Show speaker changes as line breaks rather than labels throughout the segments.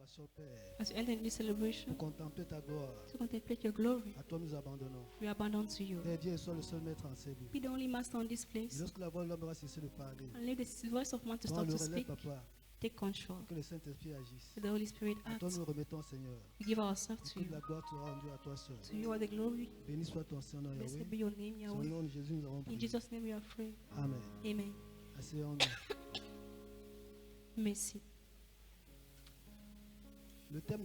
célébration, Père,
As you enter in this celebration,
pour contempler ta gloire,
to contemplate your glory,
à toi nous abandonnons.
we abandon to you.
Père Dieu, sois le seul maître en ces lieux.
Be the only master on this
Et
place.
lorsque la voix de l'homme aura cessé de parler,
And let the voice of man to
prends
start
le
to
relais,
speak.
Papa,
Take control.
que le Saint-Esprit agisse.
Let the Holy Spirit
À toi
act.
nous remettons, Seigneur.
We give ourselves
Et
to
que
you.
la gloire te sera rendue à toi seul.
To you are the glory.
Béni soit ton Saint-Nom,
Blessed
Yahweh.
be your name,
Au
Yahweh.
nom de Jésus, nous avons
In
prié.
Jesus' name we are free.
Amen.
Amen.
Asseyons-nous.
Merci.
Le thème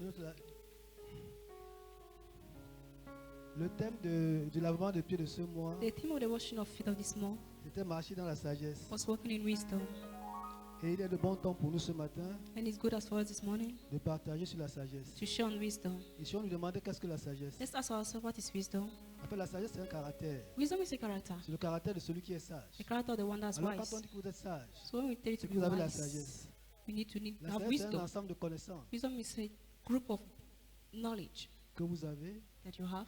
du lavement de pieds de ce mois,
The theme of the washing of feet of this month
c'était marcher dans la sagesse.
was walking in wisdom.
Et il est de bon temps pour nous ce matin
And it's good as for us this morning
de partager sur la sagesse.
to share on wisdom.
Et si on nous demandait qu'est-ce que la sagesse,
Let's ask ourselves, what is wisdom?
en fait, la sagesse c'est un caractère.
Wisdom is a character.
C'est le caractère de celui qui est sage.
The character of the one that's
Alors quand
wise.
on dit que vous êtes sage,
So when we tell you
c'est
to
que
be
vous avez la
wise,
sagesse.
we need to
La
have
sagesse c'est un
wisdom.
ensemble de connaissances
Wisdom is a group of knowledge
que vous avez
that you have.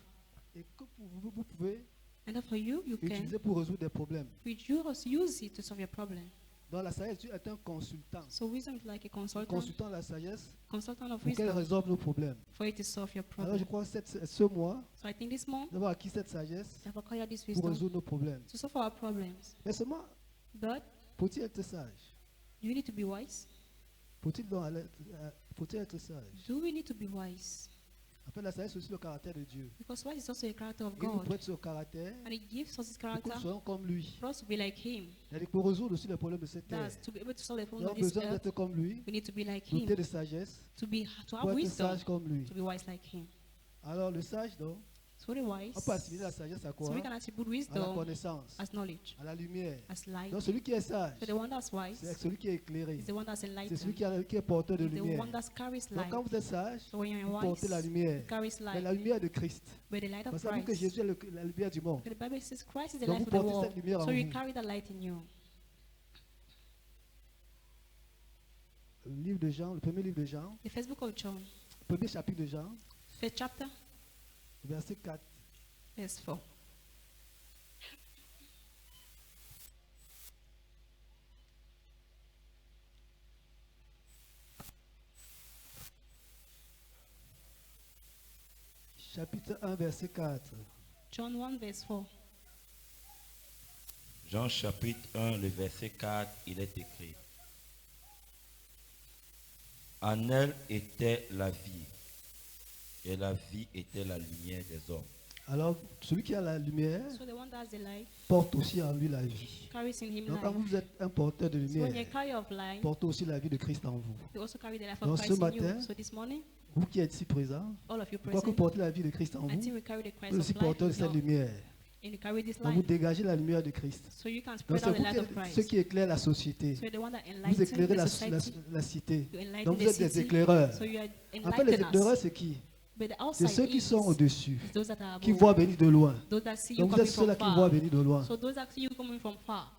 et que vous pouvez
And that for you, you can
utiliser pour résoudre des problèmes.
use it to solve your problem.
Donc la sagesse, tu es un consultant.
So wisdom is like a consultant
Consultant de la sagesse
of
pour qu'elle
wisdom
résolve nos problèmes.
for you to solve your
Alors je
problem.
crois que ce mois,
So I think this month,
nous avons acquis cette sagesse
we have acquired this
pour
wisdom
résoudre nos problèmes.
to solve our problems.
Mais seulement,
But
faut-il être sage?
do you need to be wise?
Faut-il être sage?
Do we need to be wise?
En fait, la sagesse c'est aussi le caractère de Dieu.
Because wise is also a character of
Il nous
God.
prête ce caractère
And it gives us his
pour que
character
nous soyons comme lui.
for us to be like him.
C'est-à-dire pour résoudre aussi les problèmes de cette terre.
That's to be able to solve the
Nous
problem of
avons
this
besoin
earth.
d'être comme lui,
We need to be like
doté
him.
de sagesse,
To have
pour être
wisdom.
sage comme lui.
To be wise like him.
Alors le sage, donc,
So the wise.
on peut assimiler la sagesse à quoi?
So we can attribute
À la
wisdom
connaissance,
as knowledge,
à la lumière.
as light.
Donc celui qui est sage,
So the one that's
c'est
wise
celui qui est éclairé.
is the one that's
C'est celui
enlightened.
qui est porteur de
Is the
lumière.
one that carries
Donc
light.
quand vous êtes sage,
So when you're
vous portez la
wise,
lumière.
you carries
Mais
light.
la lumière de Christ.
But the light of
Parce que vous savez que
Christ.
Jésus est la lumière du monde.
The Bible says Christ is the
Donc
light
vous
of the
portez
world.
cette lumière en
So you
vous.
carry the light in you.
Le livre de Jean, le premier livre de Jean,
The first book of John,
le premier chapitre de Jean,
first chapter,
verset 4.
verse 4.
Chapitre 1, verset 4.
John 1, verse 4.
Jean chapitre 1, le verset 4, il est écrit. En elle était la vie, et la vie était la lumière des hommes.
Alors, celui qui a la lumière
So the one that has the light
porte aussi en lui la vie.
carries in him
Donc, quand
life.
vous êtes un porteur de
So when
lumière,
you carry of light,
portez aussi la vie de Christ en vous.
you also carry the life
Donc,
of
ce
Christ in
matin,
you. So this morning,
Vous qui êtes ici présents,
all of you
quoi que vous
present,
portez la vie de Christ en
I
vous,
think we carry the Christ
vous aussi
of life
portez
in
cette
you.
lumière.
And you carry this
Donc, vous
light.
dégagez la lumière de Christ.
So you can
Donc,
spread
c'est
out the
vous
light of
ceux
Christ.
qui éclairent la société.
So you're the one that
Vous éclairez
enlightens the society.
la cité.
You enlighten
Donc,
the
vous êtes des
city.
éclaireurs.
So you are
En fait, les éclaireurs,
enlighteners.
c'est qui?
But the
C'est
outside
ceux qui
is
sont au-dessus,
those that are
qui
above.
voient venir de loin.
Those that see you
Donc, vous
coming
êtes ceux-là
from
qui voient
far.
venir de loin.
So those that see you coming from far.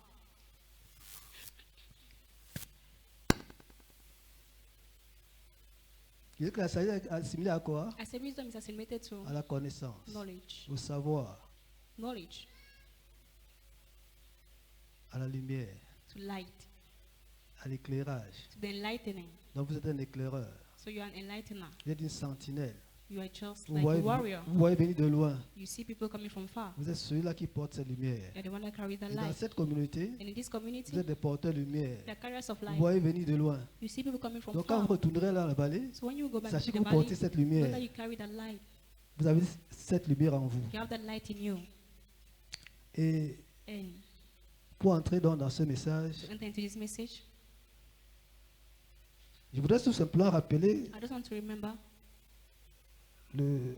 Il dit que la sagesse est assimilée à quoi?
I said wisdom is assimilated to
À la connaissance,
knowledge.
au savoir,
Knowledge
à la lumière,
to light,
à l'éclairage.
to the enlightening.
Donc, vous êtes un éclaireur.
So you are an enlightener.
Vous êtes une sentinelle.
You are just
Vous
like a
voyez,
warrior.
vous voyez venir de loin.
You see people coming from far.
Vous êtes celui-là qui porte cette lumière.
You're the one that carry the
Et dans
light.
cette communauté,
And in this community,
vous êtes des porteurs de lumière.
the carriers of
Vous
light.
voyez venir de loin.
You see people coming from
Donc quand vous
far.
retournerez dans la vallée,
So when you go back
sachez
to
que
the
vous portez
valley,
cette
know
lumière.
that you carry that light.
Vous avez cette lumière en vous.
You have that light in you.
Et
And
pour entrer dans ce message,
to enter into this message,
je voudrais tout simplement rappeler
I just want to remember
le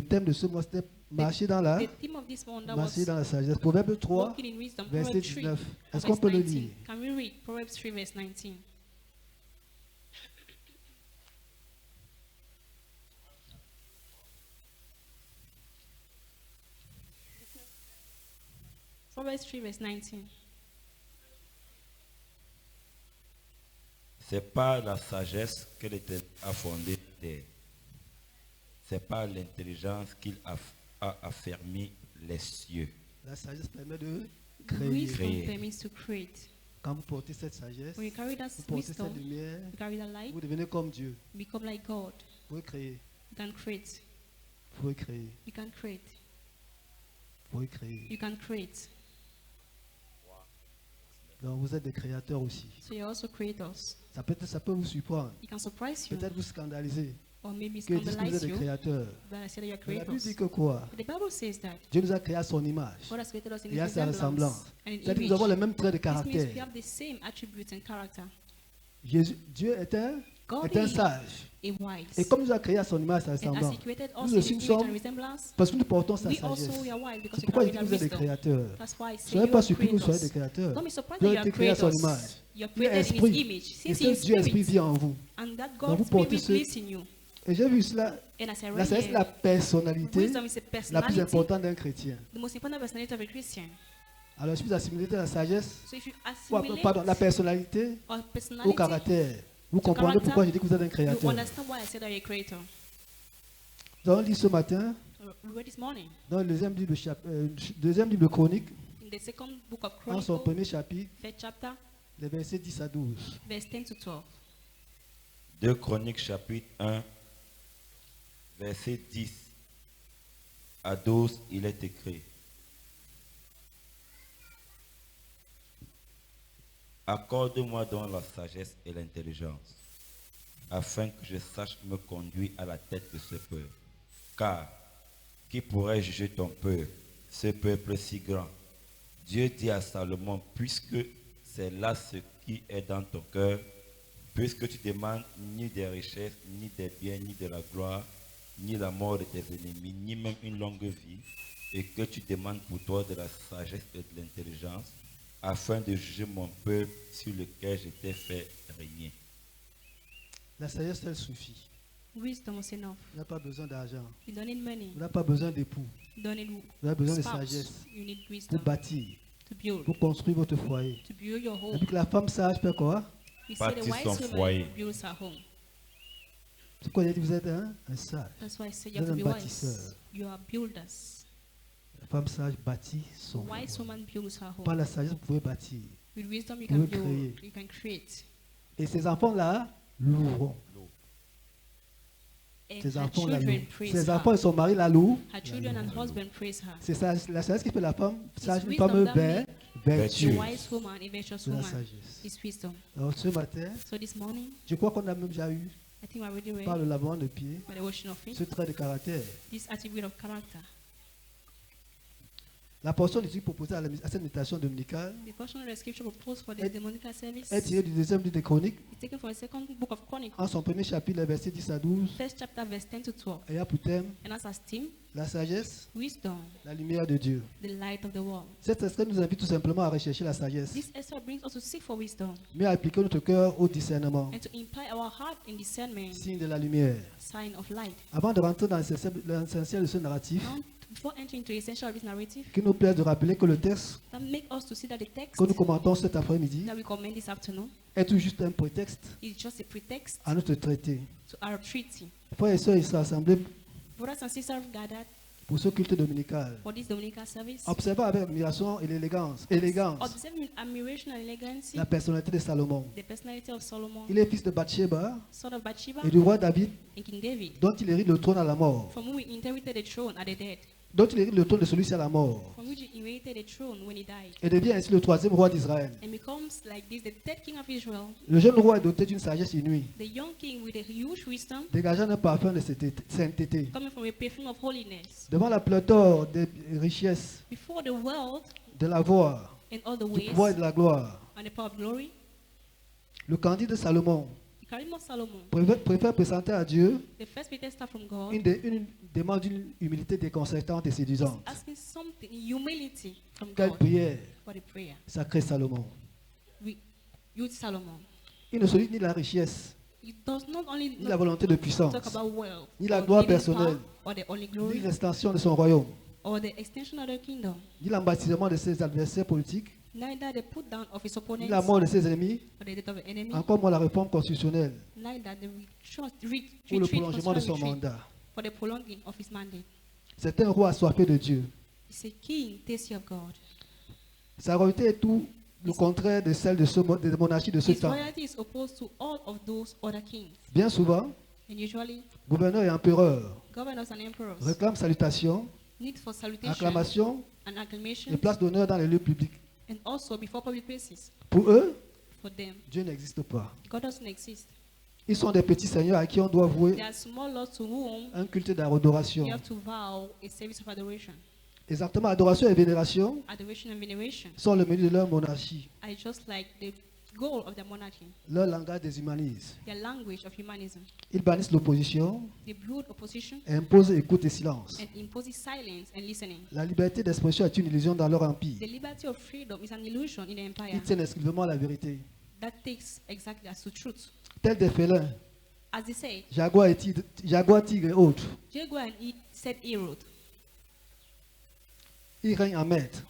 thème de ce mois, c'était marcher dans la,
the theme of this one that was
marcher dans la sagesse. Proverbe 3,
walking in wisdom.
verset
Proverbs 3,
19. Est-ce
verse
qu'on peut le
19.
lire?
Can we read Proverbs 3, verse 19? Proverbs 3, verse 19.
C'est pas la sagesse qu'elle était a fondé la terre. C'est pas l'intelligence qu'il a affermi les cieux.
La sagesse permet de créer.
Wisdom
Créer.
permits to create.
Quand vous portez cette sagesse,
When you carry that
vous portez cette
wisdom,
lumière,
you carry that light,
vous devenez comme Dieu.
you become like God.
Vous pouvez créer,
You can create.
vous pouvez créer,
You can create.
vous pouvez créer.
You can create.
Donc vous êtes des créateurs aussi.
So you're also creators.
Ça peut vous surprendre,
It can surprise you,
peut-être vous scandaliser,
or maybe
que disent que vous
scandalize
êtes des
you,
créateurs.
but I say that you're
Mais la Bible
creators.
dit que quoi?
But the Bible says that
Dieu nous a créés à son image.
God has created us in
Et à
His
sa
resemblance
ressemblance.
and in
C'est-à-dire que
image.
nous avons les mêmes traits de
This means we
caractère.
have the same attributes and character.
Dieu est un
God is
sage.
a wise.
Et comme il nous a créés à son image, sa
And as
ressemblance,
He created
nous
us in
aussi
His
nous
image and
sommes,
resemblance,
parce que nous portons sa
we
sagesse.
also we are wise because
C'est
we
pourquoi
carry
il dit
that
que vous êtes des
wisdom.
créateurs.
That's why I
Ne
say
soyez
you
pas
are
surpris que vous soyez des
creators.
créateurs.
Don't be surprised
Vous
that you
avez
are
été créés à son
creators.
image.
You are
Il est
created in His
esprit.
image.
Et
Since
ce
He is
Dieu esprit
spirit,
vit en vous.
and that
Donc
God's
vous portez
spirit
ce-
lives in you.
Et j'ai vu cela.
And as I
La
read
sagesse est la
here,
personnalité
wisdom is a
la plus
personality,
importante d'un chrétien.
the most important personality of a Christian.
Alors je suis assimilé à la sagesse,
So if you
ou
assimilate
pardon, la personnalité
or
au
personality,
caractère. Vous
to
comprenez
character,
pourquoi je dis que vous êtes un
you
créateur.
understand why I said that you're a creator.
Nous allons lire ce matin
We read this morning
dans le deuxième livre de Chroniques,
in the second book of
en son
Chronicles,
premier chapitre,
third chapter,
les versets 10 à 12.
verse 10 to 12.
2 Chroniques chapitre 1, verset 10 à 12, il est écrit. Accorde-moi donc la sagesse et l'intelligence, afin que je sache me conduire à la tête de ce peuple. Car, qui pourrait juger ton peuple, ce peuple si grand? Dieu dit à Salomon, puisque c'est là ce qui est dans ton cœur, puisque tu demandes ni des richesses, ni des biens, ni de la gloire, ni la mort de tes ennemis, ni même une longue vie, et que tu demandes pour toi de la sagesse et de l'intelligence, afin de juger mon peuple sur lequel je t'ai fait régner.
La sagesse, elle suffit.
Wisdom is enough.
Vous n'avez pas besoin d'argent.
You don't need money.
Vous n'avez pas besoin d'époux.
You don't need
Vous avez besoin de
spouse.
sagesse
You need
pour
wisdom
bâtir,
to build.
pour construire votre foyer.
To build your
Et
home.
puis que la femme sage fait quoi?
We say the
Bâtir son
wise
foyer.
woman builds her home.
C'est pourquoi il dit que vous êtes un sage.
That's why I say
Vous
you have
êtes
to
un
be wise.
bâtisseur.
You are builders.
La femme sage bâtit
A
son
wise
foyer.
woman builds her
Par
home.
la sagesse, vous pouvez bâtir.
With wisdom, you
Vous
can
pouvez
build.
créer.
You can create.
Et ces enfants-là loueront.
And
Ces
her
enfants-là
children
louent.
praise
Ces
her.
enfants et son mari la louent.
Her children and husband praise her.
C'est ça, la sagesse qui fait la femme sage, une
wisdom
femme
that
vertueuse.
Vertueuse.
A wise woman, a virtuous
C'est la
woman,
sagesse.
is wisdom.
Alors ce matin,
So this morning,
je crois qu'on a même déjà eu,
I think we already read
par le lavement de pieds,
by the washing of feet,
ce trait de caractère.
this attribute of character.
La portion d'étude proposée à cette méditation dominicale
The portion of the scripture proposed for the
est-
demonical service
est tirée du deuxième livre des Chroniques,
is taken from the second book of Chronicles,
en son premier chapitre, les versets 10 à 12,
first chapter, verse 10 to 12.
et a pour thème
And as our theme,
la sagesse,
wisdom,
la lumière de Dieu.
the light of the world.
Cet extrait nous invite tout simplement à rechercher la sagesse,
This extra brings us to seek for wisdom
mais à appliquer notre cœur au discernement,
and to imply our heart in discernment,
signe de la lumière.
sign of light.
Avant de rentrer dans l'essentiel de ce narratif,
Now, before entering into the essential of this narrative,
qu'il nous plaise de rappeler que le texte
that make us to see that the text
que nous commentons cet après-midi
that we commend this afternoon
est tout juste un prétexte
is just a pretext
à notre traité.
to our treaty.
Frères et sœurs, ils sont rassemblés
Brothers and sisters gathered
pour ce culte dominical.
for this dominical service,
Observons avec admiration et élégance
observe with admiration and elegance
la personnalité de Salomon.
the personality of Solomon,
Il est fils de Bathsheba
son of Bathsheba
et du roi David,
and King David,
dont il hérite le trône à la mort.
from whom he inherited the throne at the dead,
Dont il hérite le trône de celui-ci à la mort.
from which he inherited the throne when he died,
Et devient ainsi le troisième roi d'Israël.
and becomes like this the third king of Israel,
Le jeune roi est doté d'une sagesse inouïe,
the young king with a huge wisdom
dégageant un parfum de sainteté.
coming from a perfume of holiness.
Devant la pléthore des richesses,
Before the world
de la voix,
and all the
du
ways
pouvoir et de la gloire,
and the power of glory,
le candidat de Salomon
the Karim of Solomon,
préfère présenter à Dieu
the first protester from God,
une demande d'une humilité déconcertante et séduisante.
asking something, humility from
Quelle
God
prière
for the prayer.
sacré Salomon.
Youth Solomon.
Il ne sollicite ni la richesse,
It does not only
ni la volonté de puissance,
talk about wealth,
ni la
or
gloire
needing
personnelle,
power, or the only
ni
glory,
l'extension de son royaume,
or the extension of the kingdom.
ni l'embâtissement de ses adversaires politiques,
Neither the put down of his
ni
opponents,
la mort de ses ennemis,
or the death of the enemy,
encore moins la réforme constitutionnelle
neither the
ou le
retreat,
prolongement de son
retreat,
mandat.
for the prolonging of his mandate.
C'est un roi assoiffé de Dieu.
He's a king, thirsty of God.
Sa royauté est tout le contraire de celle des monarchies de ce
His
temps.
royalty is opposed to all of those other kings.
Bien souvent,
And usually,
gouverneurs et empereurs
governors and emperors
réclament salutation,
need for salutation
acclamation
and
et
acclamation,
place d'honneur dans les lieux publics.
and also before public places.
Pour eux,
For them,
Dieu n'existe pas.
God doesn't exist.
Ils sont des petits seigneurs à qui on doit vouer
They are small lords to whom
un culte d'adoration.
you have to vow a service of adoration.
Exactement, adoration et vénération
Adoration and veneration
sont le menu de leur monarchie.
are just like the goal of their monarchy,
Leur langage déshumanise.
their language of humanism.
Ils bannissent l'opposition
They brood opposition
et imposent écoute et silence.
and imposes silence and listening.
La liberté d'expression est une illusion dans leur empire.
The liberty of freedom is an illusion in the empire
Ils tiennent exclusivement à la vérité.
that takes exactly as to truth.
Tels des félins,
As they say,
jaguar, tigre et autres,
Jaguar and it said Herod,
ils règnent en maître,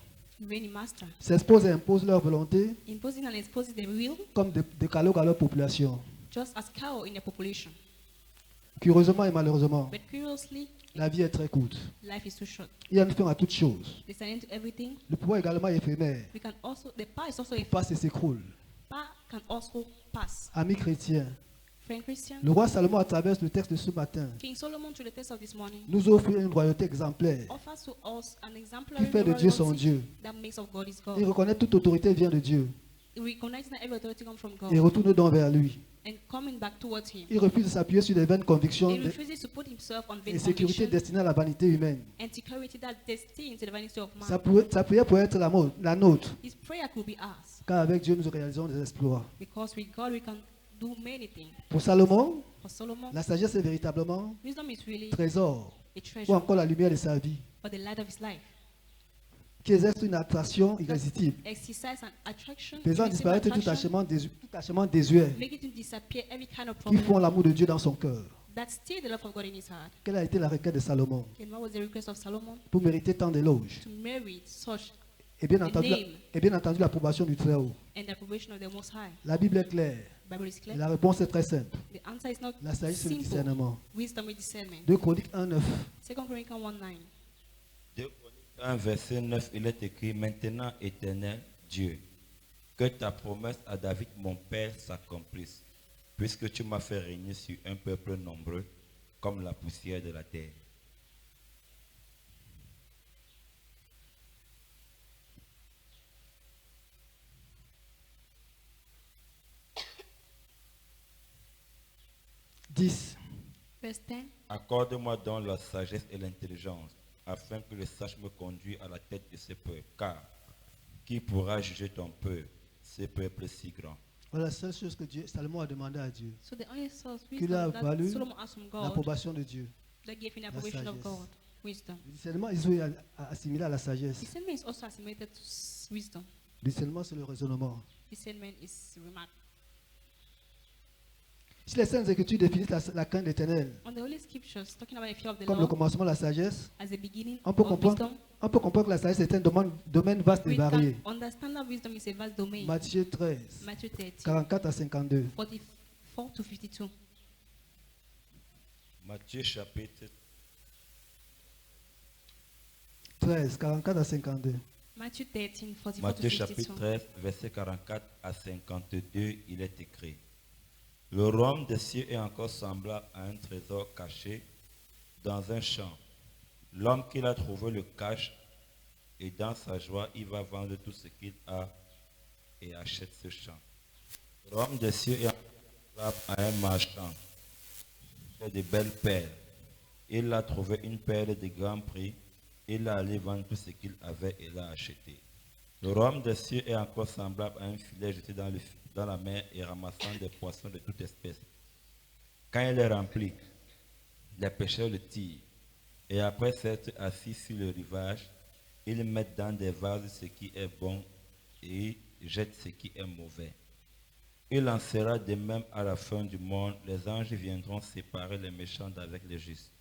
reigning master,
s'exposent et imposent leur volonté
imposing and exposing their will
comme des décalogues à leur population.
just as cow in their population.
Curieusement et malheureusement,
But curiously,
la vie est très courte.
life is too short.
Il y a une fin à toute chose.
They stand into everything.
Le pouvoir également est éphémère.
We can also the power is also
Il
a
passe et s'écroule.
power can also pass.
Amis chrétiens,
Friend Christian,
le roi Salomon, à travers le texte de ce matin,
King Solomon, through the text of this morning,
nous offre une royauté exemplaire
offers to us an exemplary
qui fait de Dieu son
royalty
Dieu.
that makes of God is
Il
God.
reconnaît toute autorité vient de Dieu
Recognizing that every authority comes from
et
God
retourne donc vers lui.
and coming back towards Him.
Il refuse de s'appuyer sur des vaines convictions
He refuses to put himself on vain
et sécurité
conviction
destinées à la vanité humaine.
and security that destined to the vanity of
Sa
man.
prière pourrait être la nôtre,
His prayer could be ours
car avec Dieu nous réalisons des exploits.
because with God we can do many things.
Pour Salomon,
For Solomon,
la sagesse est véritablement
wisdom is really
trésor
a
ou
treasure
encore la lumière de sa vie,
for the light of his life.
qui exerce une attraction irrésistible,
Exercise an attraction,
faisant
irresistible
disparaître tout
attraction,
attachement désuet
make it to disappear every kind of
qui
problem
font l'amour de Dieu dans son cœur.
that still the love of God in his heart.
Quelle a été la requête de Salomon
And what was the request of Solomon?
pour mériter tant d'éloges
To merit such
et bien
a
entendu,
name
et bien entendu l'approbation du Très-Haut.
and the approbation of the Most High.
La Bible est claire.
The Bible is
Et
clear.
la réponse est très simple.
The answer is not
La sagesse et le
simple.
discernement.
Wisdom with discernment.
2 Chroniques 1:9.
2 Corinthians 1:9.
2 Chroniques 1, verset 9, il est écrit: Maintenant, Éternel Dieu, que ta promesse à David, mon père, s'accomplisse, puisque tu m'as fait régner sur un peuple nombreux comme la poussière de la terre.
Verse 10.
Accorde-moi donc la sagesse et l'intelligence, afin que je sache me conduire à la tête de ce peuple. Car qui pourra juger ton peuple, ce peuple si grand?
Voilà la seule chose que Salomon a demandé à Dieu.
So the only source
Qu'il a
wisdom
valu
that Solomon asked from God
L'approbation de Dieu.
that gave him the
la
approbation of
sagesse.
God. Wisdom.
Le discernement, ils sont assimilés à la sagesse.
Discernment is also assimilated to wisdom.
Le discernement, c'est le raisonnement.
Discernment is remark.
Si les Saintes Écritures définissent la crainte éternelle
On the Holy Scriptures, talking about the fear of the
comme le
Lord
commencement de la sagesse,
as the beginning
on peut
of
comprendre,
wisdom,
on peut comprendre que la sagesse est un domaine vaste et
we
varié.
can understand that wisdom is a vast domain.
Matthieu 13,
Matthew 13,
44 à 52.
44 to 52.
Matthieu chapitre
13, 44 à 52.
Matthew 13, 44 to
Matthieu
52.
chapitre 13, verset 44 à 52, il est écrit: Le royaume des cieux est encore semblable à un trésor caché dans un champ. L'homme qui l'a trouvé le cache, et dans sa joie, il va vendre tout ce qu'il a et achète ce champ. Le royaume des cieux est encore semblable à un marchand qui fait de belles perles. Il a trouvé une perle de grand prix. Il a allé vendre tout ce qu'il avait et l'a acheté. Le royaume des cieux est encore semblable à un filet jeté dans la mer et ramassant des poissons de toute espèce. Quand il est rempli, les pêcheurs le tirent et après s'être assis sur le rivage, ils mettent dans des vases ce qui est bon et jettent ce qui est mauvais. Il en sera de même à la fin du monde. Les anges viendront séparer les méchants d'avec les justes.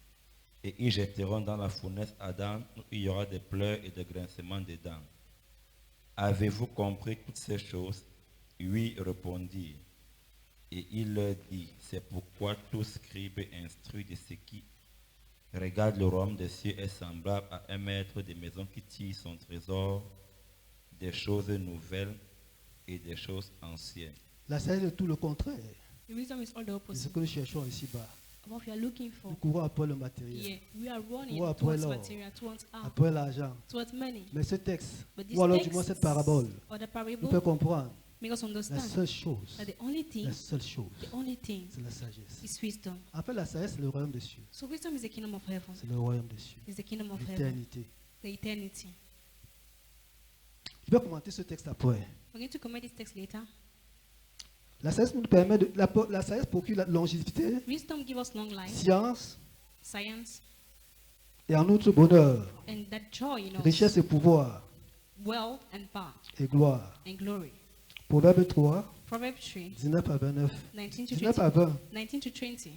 Et ils jetteront dans la fournaise Adam, où il y aura des pleurs et des grincements des dents. Avez-vous compris toutes ces choses? Oui, répondirent. Et il leur dit: C'est pourquoi tout scribe instruit de ce qui regarde le royaume des cieux est semblable à un maître de maison qui tire son trésor des choses nouvelles et des choses anciennes.
La sagesse est tout le contraire
The wisdom is all the
de ce
opposite.
que nous cherchons ici-bas.
What we are looking for.
Nous courons après le matériel,
Yeah, we are running
Ou après
towards
l'or.
material, towards art,
après l'argent.
towards money.
Mais ce texte,
But this
ou alors du
text
moins cette parabole,
or the
nous
parable
fait comprendre
make us
la
understand
seule chose,
that the only thing,
c'est la sagesse.
is wisdom.
En fait, la sagesse, c'est le royaume des cieux.
So wisdom is the kingdom of heaven.
C'est le royaume des cieux,
Is the kingdom of heaven.
l'éternité.
The eternity.
Je vais commenter ce texte après.
We're going to comment this text later.
La sagesse nous permet de, la sagesse procure la longévité,
Wisdom gives us long life,
science
science,
et en outre bonheur,
and that joy in us,
richesse et pouvoir
wealth and power
et gloire.
and glory.
Proverbe 3,
Proverbs 3,
19 à 29.
19 to
19
20.
à 20.
19 to 20.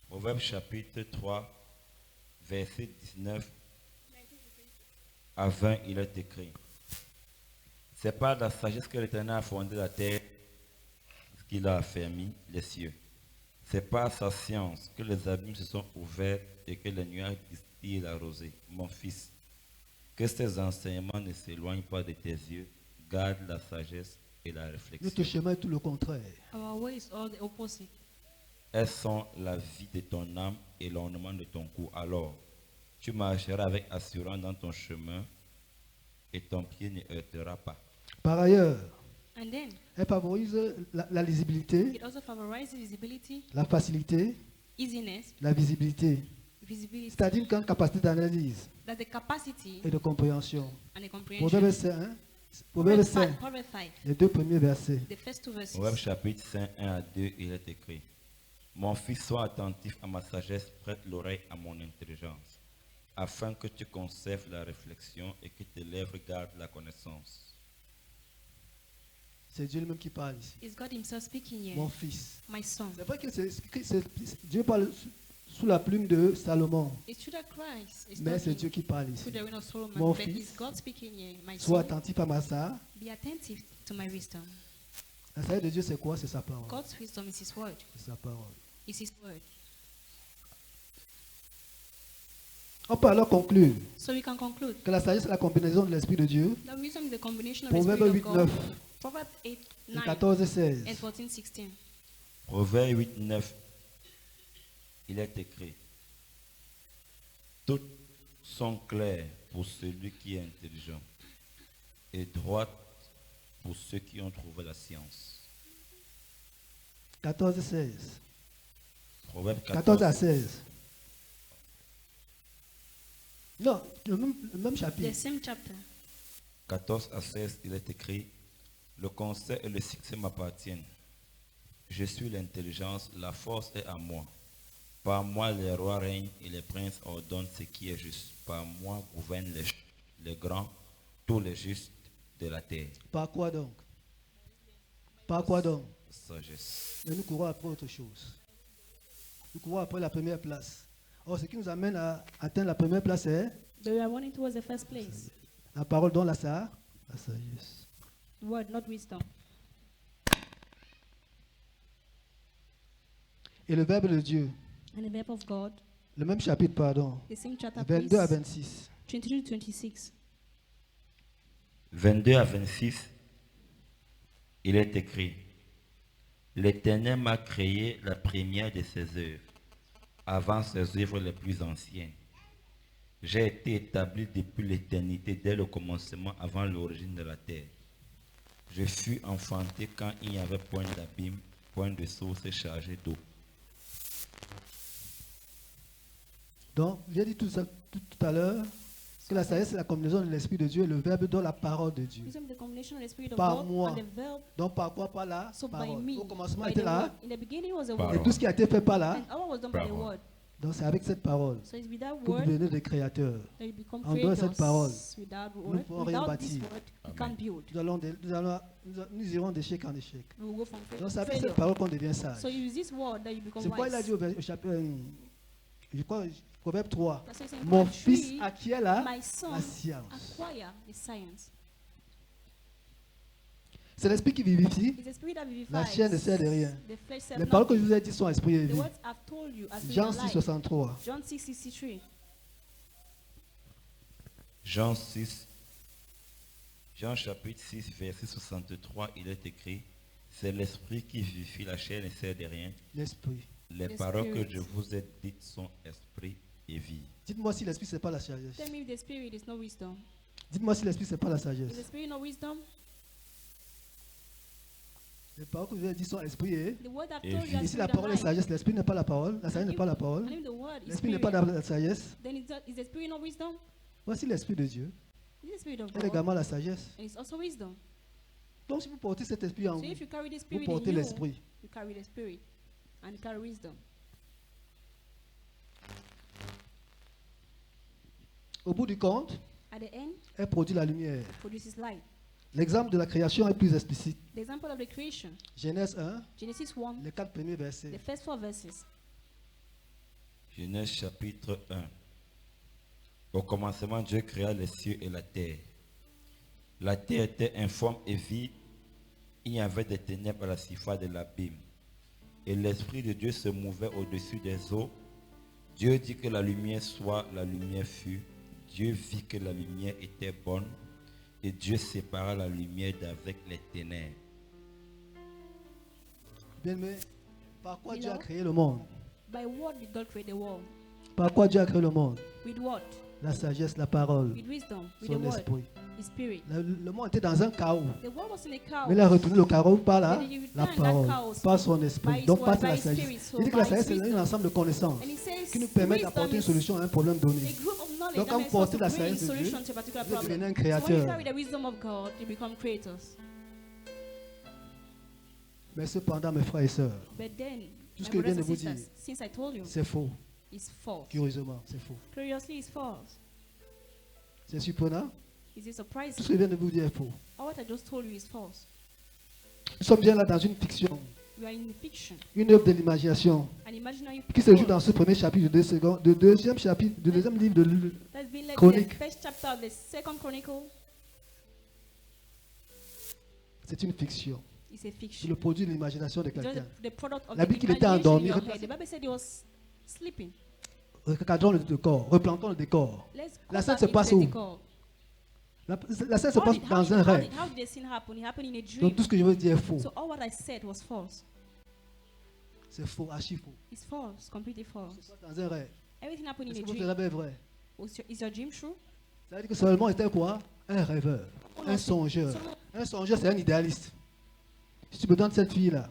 Proverbe chapitre 3, verset 19 à 20, il est écrit. C'est par la sagesse que l'Éternel a fondé la terre, qu'il a affermi les cieux. C'est par sa science que les abîmes se sont ouverts et que les nuages distillent la rosée. Mon fils, que ces enseignements ne s'éloignent pas de tes yeux, garde la sagesse et la réflexion.
Notre chemin est tout le contraire.
Our way is all the opposite.
Elles sont la vie de ton âme et l'ornement de ton cou. Alors, tu marcheras avec assurance dans ton chemin et ton pied ne heurtera pas.
Par ailleurs,
And then,
elle favorise la lisibilité,
it also favorizes visibility,
la facilité,
easiness,
la visibilité.
visibility.
C'est-à-dire une grande capacité d'analyse
That's the capacity
et de compréhension.
and the comprehension.
Proverbe 5, Proverbe 5,
Proverbs 5,
les deux premiers versets.
the first two verses.
Proverbe chapitre 5, 1 à 2, il est écrit. Mon fils, sois attentif à ma sagesse, prête l'oreille à mon intelligence, afin que tu conserves la réflexion et que tes lèvres gardent la connaissance.
C'est Dieu lui-même qui parle ici.
Is God himself speaking here?
Mon fils.
My son.
C'est vrai que Dieu parle sous la plume de Salomon,
It's true that Christ is
mais c'est
talking
Dieu qui parle ici.
through the reign of Solomon,
Mon
but
fils,
is God speaking here? My
Sois
son,
attentif à ma sagesse.
be attentive to my wisdom.
La sagesse de Dieu, c'est quoi? C'est sa parole.
God's wisdom is his word.
C'est sa parole.
Is his word.
On peut alors conclure
So we can conclude.
que la sagesse est la combinaison de l'Esprit de Dieu.
The wisdom is the combination of the
Proverbe
Spirit
8,
of God.
9
Proverbs 8,
et
9
14 et 16.
and 14, 16.
Proverbe 8, 9, il est écrit. Toutes sont claires pour celui qui est intelligent et droites pour ceux qui ont trouvé la science.
14 et 16.
Proverbe
14 à
14,
16. Non, le même
The
chapitre.
same chapter.
14 à 16, il est écrit. Le conseil et le succès m'appartiennent. Je suis l'intelligence, la force est à moi. Par moi les rois règnent et les princes ordonnent ce qui est juste. Par moi gouvernent les grands, tous les justes de la terre.
Par quoi donc? Par quoi donc?
Sagesse.
Mais nous courons après autre chose. Nous courons après la première place. Or, ce qui nous amène à atteindre la première place est
But we are running towards the first place.
la parole dont la sagesse.
Word, not wisdom.
Et le verbe de Dieu,
And the verb of God,
le même chapitre, pardon,
the same chapter,
22 à
please.
26.
22 to 26.
22 à 26, il est écrit. L'Éternel m'a créé la première de ses œuvres, avant ses œuvres les plus anciennes. J'ai été établi depuis l'éternité, dès le commencement, avant l'origine de la terre. Je fus enfanté quand il n'y avait point d'abîme, point de source chargée d'eau.
Donc, j'ai dit tout à l'heure que la sagesse est la combinaison de l'Esprit de Dieu et le verbe dont la parole de Dieu.
Wisdom is the combination of the Spirit of
Par
God
moi.
and the verb.
Donc, par quoi? Par la
So by
parole.
me.
Au commencement
By
était
the
là.
word. In the beginning was a
Par
Et
word.
tout ce qui a été fait par là.
And all was done by the
Parole.
word.
Donc, c'est avec cette parole
So it's with that
que vous
word
devenez des créateurs.
that you become
En dehors de cette parole,
creators. Without
nous
word,
ne pouvons rien
without this
bâtir.
word, you
Amen.
can't build.
Nous irons d'échec en échec.
We will go from
Donc, c'est avec
failure.
cette parole qu'on devient sage.
So you use this word that you become
C'est pourquoi il a dit
wise.
au chapitre, je crois, Proverbe 3.
That's why it's in
Mon
Proverbs
fils
3,
acquiert la
my son
science.
acquire the science.
C'est l'esprit qui vivifie.
It's the spirit that vivifies.
La chair ne sert de rien.
The flesh serves
Les paroles que je
nothing.
vous ai dites sont esprit et
The
vie.
words I've told you are spirit
Jean
and
6,
life.
63.
John 6:63.
Jean 6, Jean chapitre 6, verset 63, il est écrit, c'est l'esprit qui vivifie, la chair ne sert de rien.
L'esprit.
Les
The
paroles que
spirit.
je vous ai dites sont esprit et vie.
Dites-moi si l'esprit, c'est pas la sagesse.
Tell me if the spirit is not wisdom.
Dites-moi si l'esprit, c'est pas la
Is the
sagesse.
spirit not wisdom?
Les paroles que je vous ai dit sont esprit et...
The word I've
Et
told you
vie.
are
Ici, la
spirit and
parole est
life.
sagesse. L'esprit n'est pas la parole. La sagesse n'est pas la
And
parole.
if the word is
L'esprit n'est
spirit,
pas la sagesse.
then is the spirit not wisdom?
Voici l'esprit de Dieu.
It is the spirit of
Et
God.
également la sagesse.
And it's also wisdom.
Donc, si vous portez cet esprit en
So
vous,
if you carry the
vous
spirit in
portez
you,
l'esprit.
you carry the spirit and you carry wisdom.
Au bout du compte,
At the end,
elle produit la lumière.
produces light.
L'exemple de la création est plus explicite.
The example of the creation,
Genèse 1,
Genesis 1,
les 4 premiers
the
versets.
first 4 verses.
Genèse chapitre 1. Au commencement, Dieu créa les cieux et la terre. La terre était informe et vide. Il y avait des ténèbres à la surface de l'abîme. Et l'Esprit de Dieu se mouvait au-dessus des eaux. Dieu dit que la lumière soit, la lumière fut. Dieu vit que la lumière était bonne. Et Dieu sépara la lumière d'avec les ténèbres.
Bien, mais par quoi Dieu a
Beloved.
créé le monde?
By what did God create the world?
Par quoi Dieu a créé le monde?
With what?
La sagesse, la parole,
With wisdom, with the
son
word,
esprit.
His spirit.
Le monde était dans un chaos.
The world was in a chaos.
Mais il a retourné le chaos par
But he
la
returned that
parole,
chaos
par son
by
esprit,
his
donc
word,
par
by
la
his
sagesse.
spirit, so
Il dit que
by
la
his
sagesse c'est
wisdom.
un ensemble de connaissances
And he says
qui nous permettent
wisdom
d'apporter une
is
solution à un problème donné.
a group of knowledge
Donc,
that
quand
makes
vous portez
us
la
to bring
sagesse de
solution
Dieu,
to a particular
vous devenez
problem.
un
So when you
créateur.
carry the wisdom of God, you become creators.
Mais cependant, mes frères et sœurs,
But then,
Tout ce
my
que je viens
brothers
de
and
vous dire,
sisters, since I told you,
c'est faux.
it's false.
Curieusement, c'est faux.
Curiously, it's false.
C'est surprenant.
Is it
Tout ce
surprising?
que je viens de vous dire est faux.
All what I just told you is false.
Nous sommes bien là dans une fiction,
We are in fiction,
une œuvre de l'imagination
an imaginary
qui se joue
world
dans ce premier chapitre, de deuxième chapitre, de deuxième livre de
that's been like
Chronique.
the first chapter of the second chronicle.
C'est une fiction.
Is a
C'est
fiction.
le produit de l'imagination de
It's just
quelqu'un.
the product of
La
the
Bible qu'il était
imagination in
endormi.
your head. The Bible said he was sleeping.
Recadrons le décor, replantons le décor.
Let's go
La scène
back
se
into
passe
the
où?
decor.
La scène se passe dans un rêve.
How did the scene happen? It happened in a dream.
Donc tout ce que je veux dire est faux.
So all what I said was false.
C'est faux, archi faux.
It's false, completely
Ça
false.
se passe dans un rêve.
Everything happened
Est-ce
in
que
a
votre
dream.
rêve est vrai?
Is your dream true?
Ça veut dire que seulement était quoi? Un rêveur, un songeur.
Someone-
Un songeur, c'est un idéaliste. Si tu me donnes cette fille-là,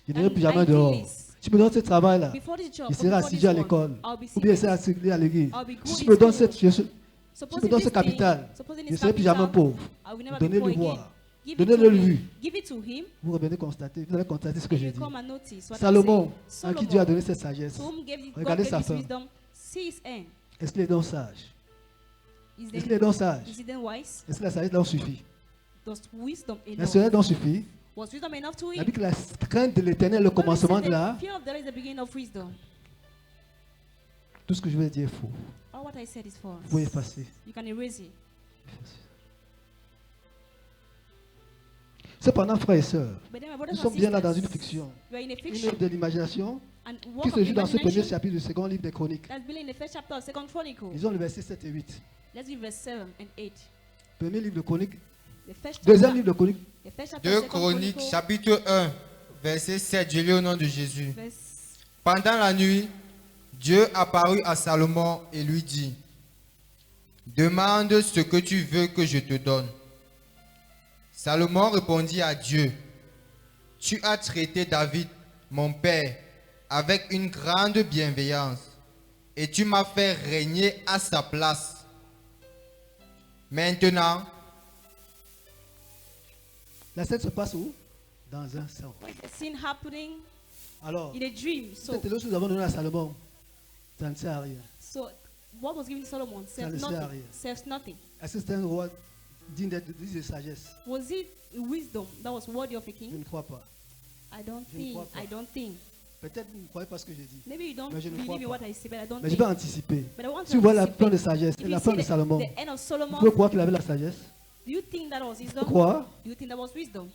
je n'irai
An
plus jamais dehors.
idealist.
Si tu me donnes ce travail-là,
Before this job,
il
or
sera
before
assidu
this
à
one,
l'école.
I'll be
Ou bien il
serious.
sera assidu à l'église.
I'll be good
Si tu
in
me donnes
school.
si tu me
Supposing
donnes
this
ce capital,
thing, supposing
je ne
this
serai plus jamais
capital,
pauvre.
I will never be
Donnez-le
poor again.
voir.
Give it
Donnez-le
to
lui.
him. Give it to him.
Vous revenez constater, vous allez constater ce que
And
j'ai
you
dit.
come and notice what
Salomon,
I
à
say.
qui Dieu a donné cette sagesse,
To whom God
Regardez
gave
sa
his
fin.
wisdom, see his end.
est-ce qu'il est donc sage?
Is
Est-ce qu'il est donc sage?
he then wise?
Est-ce que la sagesse donc suffit?
Does wisdom
La
enough?
sagesse donc suffit?
Was wisdom enough to
La
him?
Bible dit que la crainte de l'éternel est le
Bible says
commencement de
that
la...
fear of the Lord is the beginning of wisdom.
Tout ce que je vais dire est faux.
All what I said is false.
Vous pouvez effacer.
You can erase it.
Cependant, frères et sœurs,
But then my
nous
brothers and
sommes bien là dans une
sisters,
fiction.
we are in a
Une
fiction.
œuvre de l'imagination
And
qui
work
se
of
joue dans ce premier
imagination
chapitre du second livre des Chroniques.
that's been in the first chapter of Second Chronicle.
Lisons le verset 7 et 8.
Let's read verse 7 and 8.
Premier livre de Chroniques.
The first
Deuxième
chapter,
livre de Chroniques.
the first chapter
2
of Second
Chroniques,
Chronicle,
chapitre 1, verset 7. Je lis au nom de Jésus.
verse
Pendant la nuit, Dieu apparut à Salomon et lui dit, demande ce que tu veux que je te donne. Salomon répondit à Dieu, tu as traité David, mon père, avec une grande bienveillance, et tu m'as fait régner à sa place. Maintenant,
La scène se passe où? Dans un sang.
the scene happening
Alors,
in a dream. So,
cette éloge que nous avons donnée à Salomon, ça ne sert à rien.
so what was given to Solomon
Ça ne
says
sert à
nothing.
rien.
Says nothing.
Est-ce que c'est un roi digne de sagesse?
Was it wisdom that was worthy of a
Je
king?
ne crois pas.
I don't
Je ne crois
think.
pas.
I don't think.
Peut-être que vous ne croyez pas ce que j'ai dit.
Maybe you don't
Mais je ne
believe
crois
in
pas.
what I say, but I don't
Mais je
think.
vais anticiper.
But I want
Si
to
vous voyez la
anticipate.
fin de sagesse,
If
la
you
fin
see
de Salomon,
the end of
vous
Solomon,
pouvez croire qu'il avait la sagesse.
do you think that was wisdom?
Pourquoi?
Do you think that was wisdom?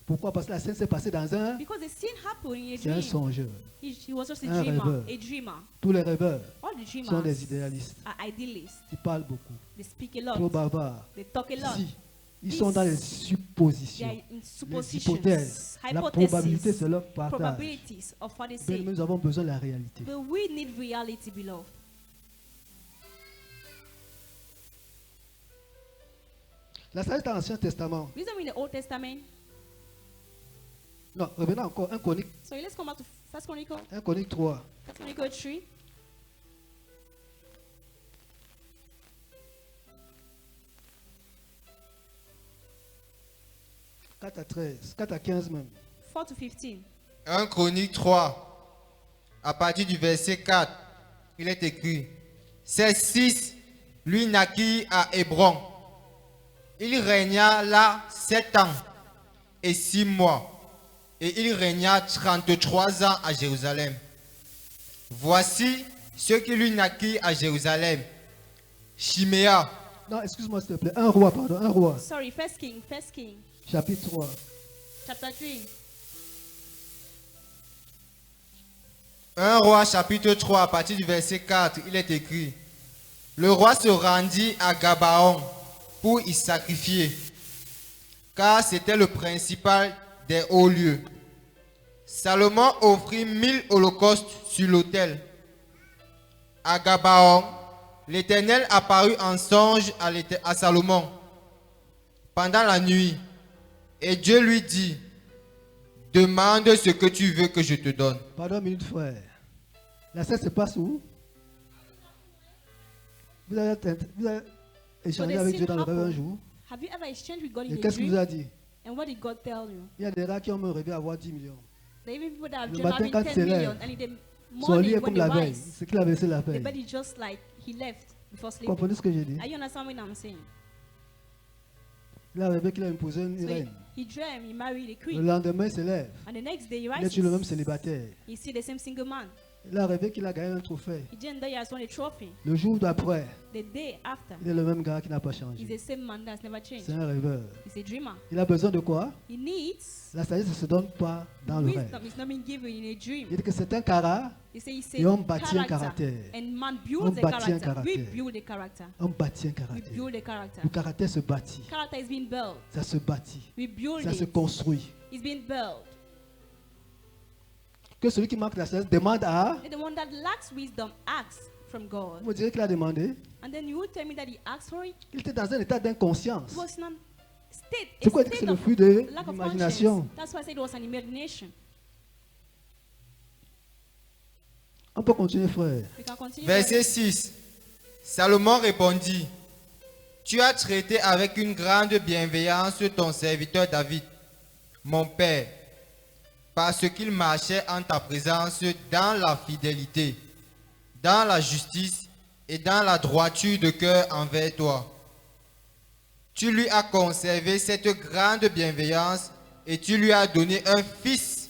Pourquoi? Parce que la scène s'est passée dans un...
Because the scene happened in a
C'est un
dream.
songeur.
He was just a
Un
dreamer.
rêveur.
A dreamer.
Tous les rêveurs
All the
sont
dreamers
des idéalistes.
are idealists.
Ils parlent beaucoup.
They speak a
Trop
lot.
barbares.
They talk a lot.
Si, Ils sont dans les
They
suppositions.
are in
Les
suppositions,
hypothèses. La probabilité,
hypotheses,
c'est leur partage.
probabilities of what they
Mais
say.
nous avons besoin de la réalité.
But we need reality, beloved.
La sagesse dans l'Ancien Testament.
Wisdom in the Old Testament.
Non, revenons encore. 1 Chronique,
So let's come back to 1 Chronicle,
1 Chronique 3.
1 Chronicle 3.
« 4 à 13, 4 à 15 même.
4 to 15.
1 Chronique 3, à partir du verset 4, il est écrit, ces 6 lui naquit à Hébron. Il régna là 7 ans et 6 mois, et il régna 33 ans à Jérusalem. Voici ceux qui lui naquit à Jérusalem. Chiméa,
Non, excuse-moi s'il te plaît. 1 roi, pardon, 1 roi.
Sorry, First King,
Chapitre 3.
chapter 3.
1 roi chapitre 3 à partir du verset 4, il est écrit, le roi se rendit à Gabaon pour y sacrifier, car c'était le principal des hauts lieux. Salomon offrit 1000 holocaustes sur l'autel. À Gabaon, l'Éternel apparut en songe à Salomon pendant la nuit, et Dieu lui dit, demande ce que tu veux que je te donne.
Pardon une minute, frère. La scène se passe où? Vous avez échangé
the
avec
scene
Dieu dans le rêve un
happened.
jour.
Have you ever exchanged with God
Et
in a
qu'est-ce qu'il vous
dream?
a dit?
And what did God tell you?
Il y a des rats qui ont me rêvé avoir 10 millions.
There are even people that have
Le
dreamt
matin,
having
quand
10
il se
million,
lève,
and in the
Son lit
morning
est
when
comme
they
la veille.
rise,
C'est qu'il a versé la
the
veille.
bed is just like he left before
Vous
sleeping.
comprenez ce que j'ai dit?
Are you understanding what I'm saying?
Il a rêvé qu'il a imposé une
So
reine.
he dreamt he married a
Le
queen,
lendemain, il se lève.
and the next day he
Il est
rises.
sur le même célibataire.
He see the same single man.
Il a rêvé qu'il a gagné un trophée.
He didn't know he has won a trophy.
Le jour d'après,
The day after,
il est le même gars qui n'a pas
he's
changé.
the same man that's never changed.
C'est un rêveur.
He's a dreamer.
Il a besoin de quoi?
He needs
La sagesse ne se donne pas dans le rêve.
wisdom. It's not being given in a dream.
Il dit que c'est un cara,
He say it's
Et on
a
bâtit un
character,
caractère.
and man
On
builds a
bâtit un
character. We
caractère.
build a character.
on bâtit un
We
caractère.
build a character.
Le caractère se bâtit.
Character is being built.
Ça se bâtit.
We build
Ça se
it.
construit.
It's being built.
Que celui qui manque la sagesse demande à...
And the one that lacks wisdom asks from God.
Vous me direz qu'il a demandé.
And then you will tell me that he asked for it.
Il était dans un état d'inconscience.
It was not state.
C'est
A
quoi dire que c'est
state
le
of
fruit de
lack of
l'imagination?
conscience. That's why I said it was an imagination.
On peut continuer, frère.
We can continue.
Verset 6. Salomon répondit, tu as traité avec une grande bienveillance ton serviteur David, mon père, parce qu'il marchait en ta présence dans la fidélité, dans la justice et dans la droiture de cœur envers toi. Tu lui as conservé cette grande bienveillance et tu lui as donné un fils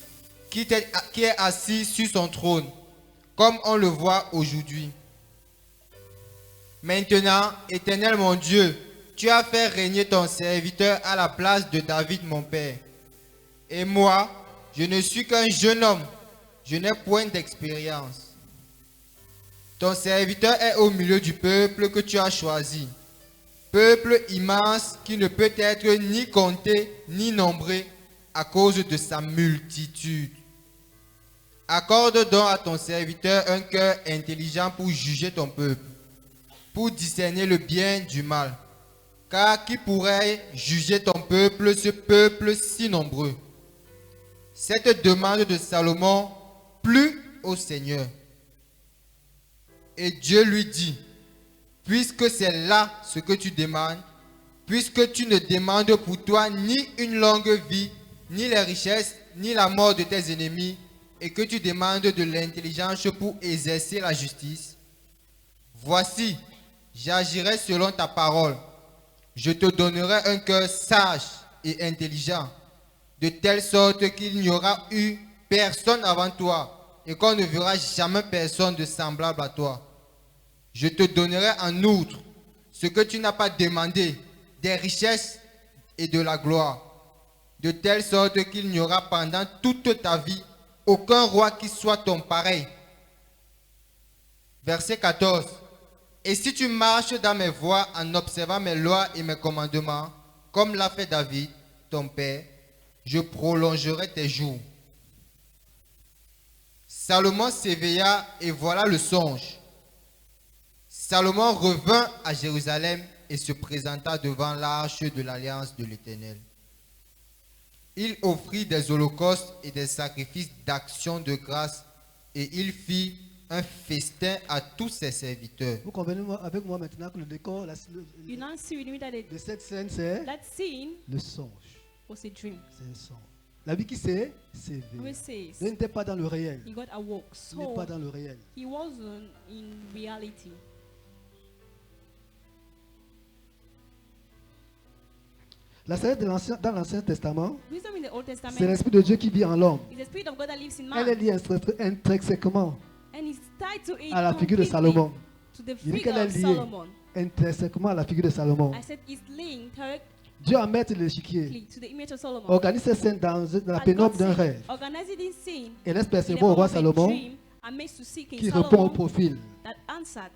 qui est assis sur son trône, comme on le voit aujourd'hui. Maintenant, Éternel mon Dieu, tu as fait régner ton serviteur à la place de David mon père. Et moi, je ne suis qu'un jeune homme, je n'ai point d'expérience. Ton serviteur est au milieu du peuple que tu as choisi, peuple immense qui ne peut être ni compté ni nombré à cause de sa multitude. Accorde donc à ton serviteur un cœur intelligent pour juger ton peuple, pour discerner le bien du mal. Car qui pourrait juger ton peuple, ce peuple si nombreux? Cette demande de Salomon plut au Seigneur. Et Dieu lui dit, puisque c'est là ce que tu demandes, puisque tu ne demandes pour toi ni une longue vie, ni les richesses, ni la mort de tes ennemis, et que tu demandes de l'intelligence pour exercer la justice, voici, j'agirai selon ta parole. Je te donnerai un cœur sage et intelligent, de telle sorte qu'il n'y aura eu personne avant toi, et qu'on ne verra jamais personne de semblable à toi. Je te donnerai en outre ce que tu n'as pas demandé, des richesses et de la gloire, de telle sorte qu'il n'y aura pendant toute ta vie aucun roi qui soit ton pareil. Verset 14. Et si tu marches dans mes voies en observant mes lois et mes commandements, comme l'a fait David, ton père, je prolongerai tes jours. Salomon s'éveilla et voilà le songe. Salomon revint à Jérusalem et se présenta devant l'arche de l'alliance de l'Éternel. Il offrit des holocaustes et des sacrifices d'action de grâce et il fit un festin à tous ses serviteurs.
Vous convenez avec moi maintenant que le décor
You now see with me that
de cette scène, c'est
that scene
le songe.
was a dream.
C'est un songe. La vie qui s'est
It
s'éveille.
says
Il n'était pas dans le réel.
he got awoke.
Il n'est pas
So
dans le réel.
he wasn't in reality.
La sagesse dans l'Ancien Testament,
Wisdom in the Old
c'est
Testament
l'Esprit de Dieu qui vit en l'homme.
is the Spirit of God that lives in
Elle est
man.
liée intrinsèquement
And it's tied to it
à la figure de
completely,
Salomon.
to the
Il dit
figure
qu'elle est
of
liée
Solomon.
intrinsèquement à la figure de Salomon.
I said it's linked directly
Dieu a mis l'échiquier,
to the image of Solomon.
organise cette scène dans la
As
pénombre
God
d'un
said,
rêve
organize it in scene
et laisse
in the
percevoir au
form
roi
of a
Salomon
dream and makes to see King
qui répond au
Solomon
profil
that answered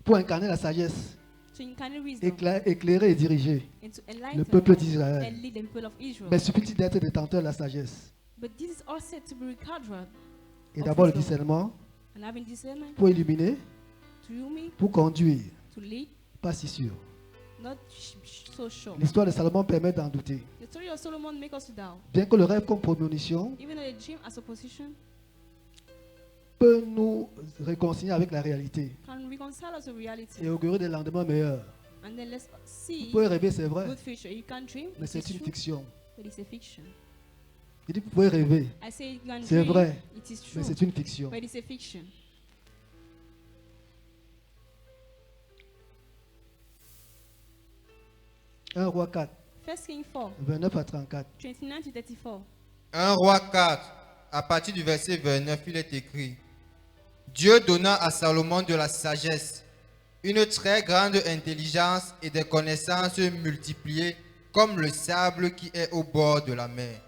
pour incarner la sagesse,
to incarnate wisdom
éclairer et diriger
and to
le
enlighten
peuple d'Israël.
and lead the people of Israel.
Mais suffit-il d'être détenteur de la sagesse
But this is all said to be recovered
et
of
d'abord le
wisdom.
discernement
And having discernment
pour illuminer,
to you me,
pour conduire,
to lead,
pas si sûr.
not so sure.
L'histoire de Salomon permet d'en douter.
The story of Solomon makes us to doubt.
Bien que le rêve comme prémonition
Even though the dream as opposition
peut nous réconcilier avec la réalité
can reconcile us to reality.
et augurer des lendemains meilleurs.
And then let's
Vous
see
pouvez rêver, c'est vrai,
good future. You can dream,
mais
it
c'est
is
une
true,
fiction.
but it's a fiction.
Il dit que vous pouvez rêver,
I say you can
c'est
dream,
vrai,
it is
mais
true,
c'est une fiction.
but it's a fiction.
1 Roi 4,
1 Kings 4,
29 à 34.
29 to 34.
1 Roi 4, à partir du verset 29, il est écrit: Dieu donna à Salomon de la sagesse, une très grande intelligence et des connaissances multipliées comme le sable qui est au bord de la mer.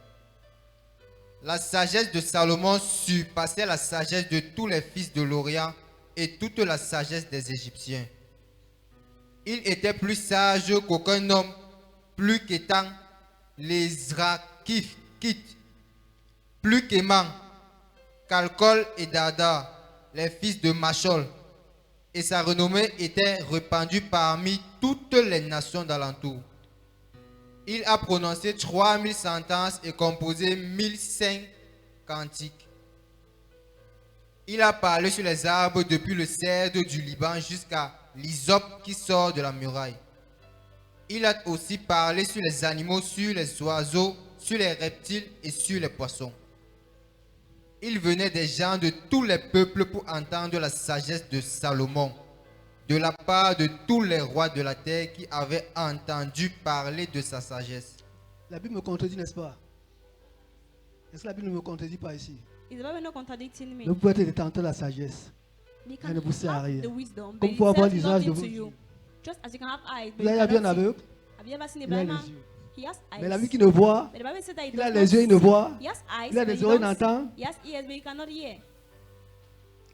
La sagesse de Salomon surpassait la sagesse de tous les fils de l'Orient et toute la sagesse des Égyptiens. Il était plus sage qu'aucun homme, plus qu'étant les Israkites, plus qu'Éman, Calcol et Dada, les fils de Machol, et sa renommée était répandue parmi toutes les nations d'alentour. Il a prononcé 3000 sentences et composé 1005 cantiques. Il a parlé sur les arbres depuis le cèdre du Liban jusqu'à l'hysope qui sort de la muraille. Il a aussi parlé sur les animaux, sur les oiseaux, sur les reptiles et sur les poissons. Il venait des gens de tous les peuples pour entendre la sagesse de Salomon, de la part de tous les rois de la terre qui avaient entendu parler de sa sagesse.
La Bible me contredit, n'est-ce pas? Est-ce que la Bible ne me contredit pas ici?
Is the Bible not contradicting me?
Vous pouvez être détenteur de la sagesse.
You
Elle
can
ne vous sert à
have
rien.
the wisdom,
Comme
but
pour
it
avoir
says
l'usage de
nothing
vos
to you.
yeux.
Just as you can have eyes, but
Vous
you
avez vu un
cannot see.
aveugle?
Have you ever seen a
Il a
blind
les
man?
yeux.
He has eyes.
Mais la vie qui ne voit,
But the Bible said that he
il a
does
les
not
yeux, il ne
see.
voit.
He has eyes,
Il a
but
des
he
oreilles, il
don't see.
entend.
He has ears, but he cannot hear.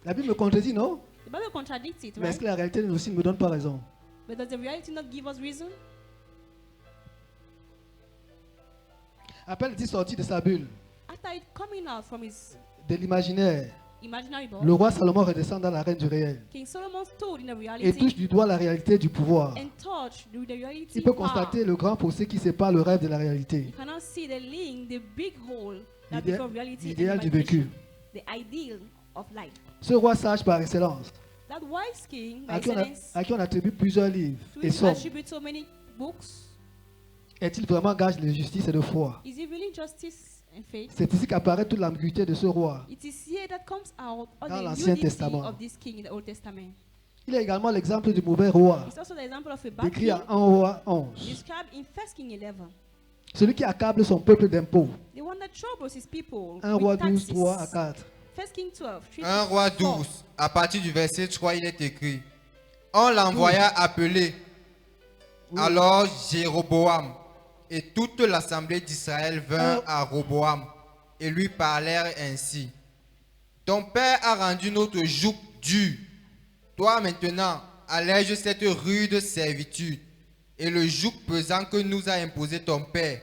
La Bible me contredit, non?
The Bible contradicts it,
Mais est-ce
right?
que la réalité aussi ne me donne pas raison?
But does the reality not give us reason?
Après il dit sorti de sa bulle,
After it coming out from his
de l'imaginaire,
imaginary
le
body,
roi Salomon redescend dans l'arène du réel
King Solomon stood in the
et
reality
touche du doigt la réalité du pouvoir.
and touched the reality
Il peut
power.
constater le grand fossé qui sépare le rêve de la réalité.
You cannot see the link, the big hole that
L'idéal
become reality and
l'idéal du
imagination.
vécu.
The ideal of life.
Ce roi sage par excellence,
That wise king, by
à
excellence,
qui on attribue plusieurs livres
to
et
which
sommes,
attribute so many books,
est-il vraiment gage de justice et de foi?
is it really justice and faith?
C'est ici qu'apparaît toute l'ambiguïté de ce roi.
It is here that comes out all
Dans
the
l'Ancien
nudity
Testament.
of this king in the Old Testament.
Il est également l'exemple du mauvais roi,
It's also the example of a bad
décrit
king
à 1 roi 11.
described in 1 King 11.
Celui qui accable son peuple d'impôts.
The one that troubles his people
1 roi
with
12,
taxes.
3 à 4.
1 King 12, 3
1
to
Roi
4.
12, à partir du verset 3, il est écrit: On l'envoya appeler
Oui.
alors Jéroboam, et toute l'assemblée d'Israël vint à Roboam et lui parlèrent ainsi: Ton père a rendu notre joug dur. Toi maintenant, allège cette rude servitude et le joug pesant que nous a imposé ton père,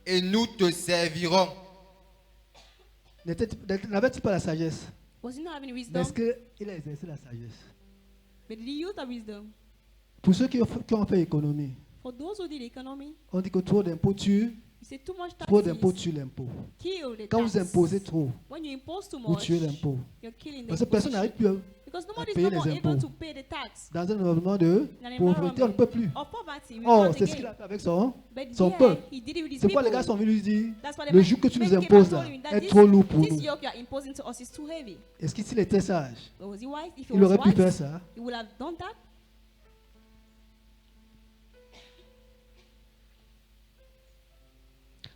et nous te servirons.
N'avait-il pas la sagesse?
Was he not having
Mais
wisdom?
est-ce qu'il a exercé la sagesse?
But did he use the wisdom?
Pour ceux qui ont fait économie,
For those who did economy,
on dit que trop d'impôts tue,
you say too much
trop d'impôts
taxes
tue l'impôt.
kill the
Quand vous
tax.
imposez trop,
When you impose too
vous
much,
tuez l'impôt.
you're killing the
Parce que personne n'arrive
imposition.
plus
Because nobody's
payer
no more
les
able
impôts.
to pay the tax.
dans un environnement de
In an
pauvreté, on ne peut plus.
environment of poverty, we
Oh,
can't
c'est ce qu'il
again.
a fait avec son
But
son
yeah,
peuple.
he did it with his
C'est pourquoi les
people.
gars sont venus lui dire,
That's why the
le
men-
joug que tu
men
nous
came and
imposes
told
là
him that
est
this-
trop lourd pour
This
nous.
yoke you are imposing to us is too heavy.
Est-ce que s'il était sage,
But was he wise? If he
il
was
aurait pu faire
wise,
ça?
he would have done that.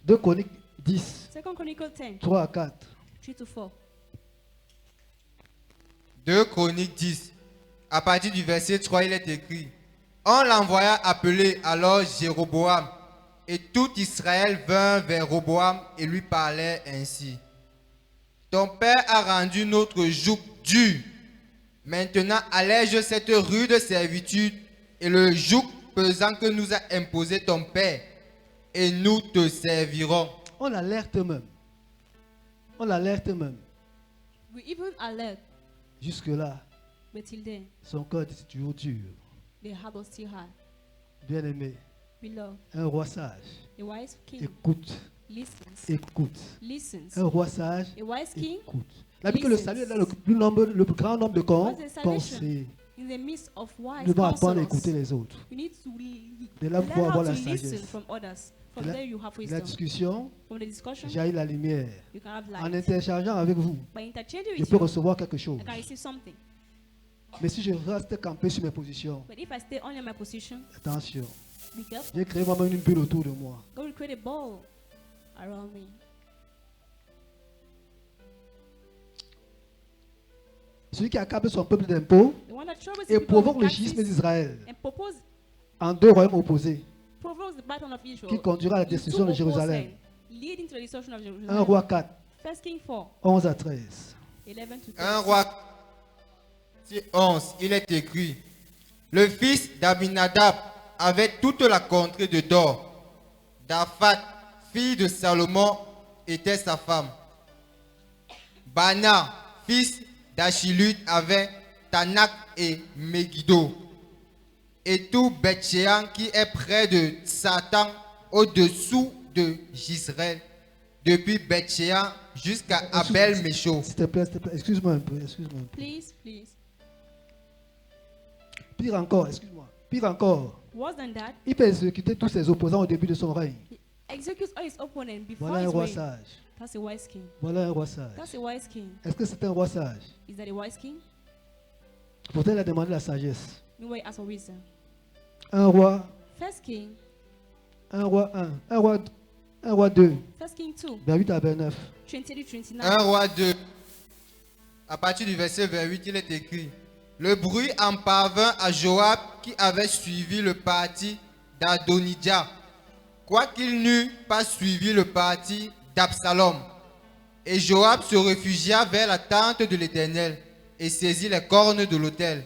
Deux Chroniques 10,
2 Chronicles 10,
3 à 4.
3 to 4.
2 Chroniques 10. À partir du verset 3, il est écrit: On l'envoya appeler alors Jéroboam, et tout Israël vint vers Roboam et lui parlait ainsi: Ton père a rendu notre joug dur. Maintenant, allège cette rude servitude et le joug pesant que nous a imposé ton père, et nous te servirons.
On l'alerte même. On l'alerte même.
We even alert,
Jusque-là,
but till then,
son cœur est toujours dur.
the heart was still hard.
Bien-aimé,
Beloved,
un roi sage,
a wise king
écoute,
listens.
écoute.
Listens.
Un roi sage,
A wise king
écoute. La Bible dit que le salut est dans le plus grand nombre de
What's the salvation?
pensées.
in the midst of wise
Nous devons apprendre à
counselors.
écouter les autres.
You need to
De là, vous pouvez
learn
avoir
how
la
to listen
sagesse.
from others. From
De la-
there you have
La
wisdom.
discussion,
From the discussion,
jaillit la lumière.
you can have
En
light.
interchangeant avec vous,
By interchanging
je
with
peux
you,
recevoir quelque chose.
I can receive something.
Mais si je reste campé sur mes positions,
But if I stay only in my position,
attention,
be careful.
j'ai créé moi-même une bulle autour de moi.
God will create a ball around me.
Celui qui accable son peuple d'impôts
The one that troubles
et
the people
provoque
with
le
taxes
schisme d'Israël
and propose,
en deux royaumes opposés,
provokes the battle of Israel.
qui conduira à la
in
destruction
two
de Jérusalem.
opposing, leading to the destruction of
1
Jerusalem.
roi 4,
1 King 4,
11 à 13.
11 to 13.
1 roi 11, il est écrit: Le fils d'Abinadab avait toute la contrée de Dor. Daphat, fille de Salomon, était sa femme. Bana, fils d'Achilud, avait Tanak et Megiddo. Et tout Beth-Shean qui est près de Satan, au-dessous de Gisraël, depuis Beth-Shean jusqu'à Abel-Mécho.
S'il te plaît, excuse-moi un peu, excuse-moi un peu.
Please, please.
Pire encore, excuse-moi. Pire encore,
Worse than that,
il peut exécuter tous ses opposants au début de son règne.
he executes all his opponents before
Voilà un
his
roi
reign.
sage.
That's a wise king.
Voilà un roi sage.
That's a wise king.
Est-ce que c'est un roi sage?
Is that a wise king?
Pourtant, il a demandé la sagesse.
No way as a wisdom.
Un roi,
First king,
un roi 1, un roi 2,
First king 2,
vers 8 à 29.
20 to 29.
1 roi 2. À partir du verset 28, il est écrit: Le bruit en parvint à Joab qui avait suivi le parti d'Adonijah, quoiqu'il n'eût pas suivi le parti d'Absalom. Et Joab se réfugia vers la tente de l'Éternel et saisit les cornes de l'autel.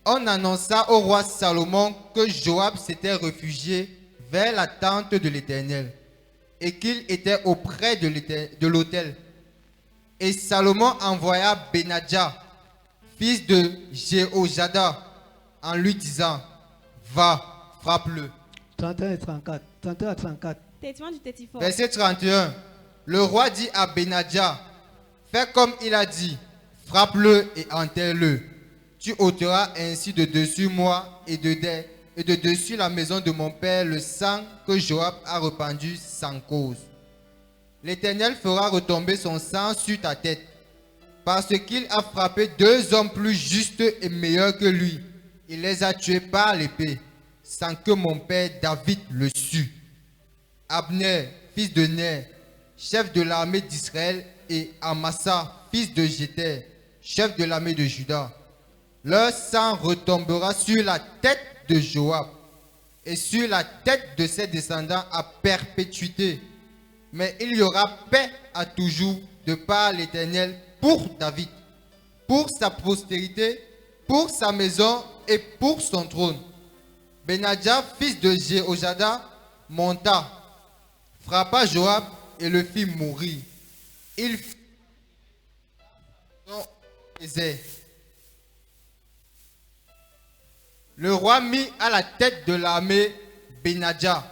On annonça au roi Salomon que Joab s'était réfugié vers la tente de l'Éternel et qu'il était auprès de l'autel. Et Salomon envoya Benadja, fils de Jéhojada, en lui disant: Va, frappe-le.
31 et 34. 31 à 34.
31 to 34.
Verset 31. Le roi dit à Benadja: Fais comme il a dit, frappe-le et enterre-le. Tu ôteras ainsi de dessus moi et de dessus la maison de mon père le sang que Joab a répandu sans cause. L'Éternel fera retomber son sang sur ta tête, parce qu'il a frappé deux hommes plus justes et meilleurs que lui. Il les a tués par l'épée, sans que mon père David le sût. Abner, fils de Ner, chef de l'armée d'Israël, et Amasa, fils de Jéter, chef de l'armée de Juda. Leur sang retombera sur la tête de Joab et sur la tête de ses descendants à perpétuité. Mais il y aura paix à toujours de par l'Éternel pour David, pour sa postérité pour sa maison et pour son trône. Benadja, fils de Jéhojada, monta, frappa Joab et le fit mourir. Il fit le roi mit à la tête de l'armée Benadja,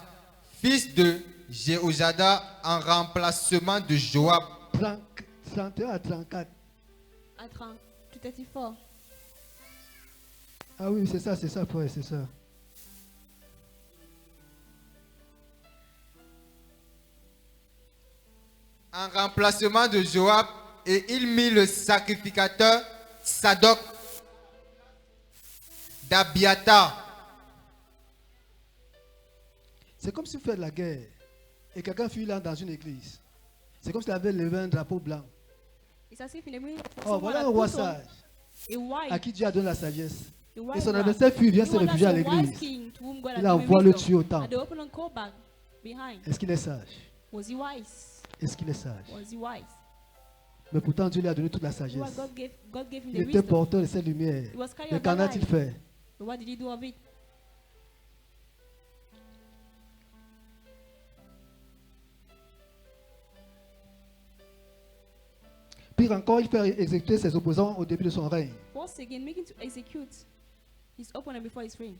fils de Jéhojada, en remplacement de Joab.
31 à 34.
À 30 to 34.
Ah oui, c'est ça, frère, c'est ça.
En remplacement de Joab, et il mit le sacrificateur Sadok d'Abiatar.
C'est comme si vous faites la guerre et quelqu'un fuit là dans une église. C'est comme s'il avait levé un drapeau blanc.
It's as if in a way
Oh, voilà un roi sage
a white,
à qui Dieu a donné la sagesse.
a
Et
white
son
man.
adversaire fuit, vient se
The one
réfugier à
that's a wise
l'église.
king to whom God
Il
has given
envoie le
wisdom.
tuer au temple.
And they open and go back behind.
Est-ce qu'il est sage?
Was he wise?
Est-ce qu'il est sage?
Was he wise?
Mais pourtant, Dieu lui a donné toute la
You know what
sagesse.
God gave him
Il
the
était
wisdom.
porteur de cette lumière.
He was carrying
Mais
of
qu'en
that
a-t-il
light.
fait?
But what did he do of it?
Pire encore, il fait exécuter ses opposants au début de son règne.
Once again, making to execute his opponent before his reign.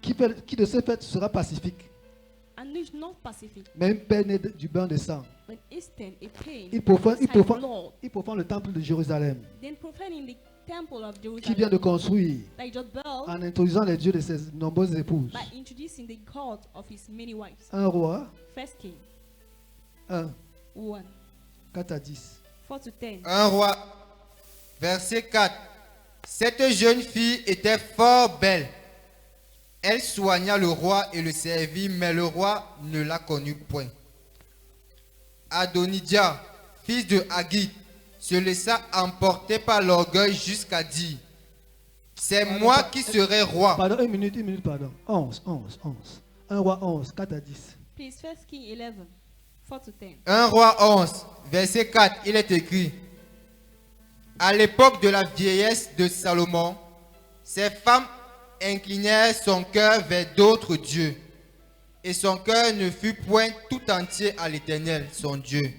Qui de ce fait sera pacifique,
And is not pacific,
mais une peine du bain de sang.
but instant a pain.
Il profane,
inside blood.
il profane le temple de Jérusalem,
Then profaning the temple of
qui vient
Jerusalem
de construire
that he just built
en introduisant les dieux de ses nombreuses épouses.
by introducing the god of his many wives.
Un roi,
First King
1,
1,
4 à 10.
4 to 10.
Un roi. Verset 4. Cette jeune fille était fort belle. Elle soigna le roi et le servit, mais le roi ne la connut point. Adonijah, fils de Haggith, se laissa emporter par l'orgueil jusqu'à dire: c'est moi qui serai roi.
Pardon, une minute, pardon. 11. 1 roi 11, 4 à 10.
Please, First King 11, 4 to 10.
1 roi 11, verset 4, il est écrit: à l'époque de la vieillesse de Salomon, ces femmes inclinèrent son cœur vers d'autres dieux, et son cœur ne fut point tout entier à l'Éternel, son Dieu,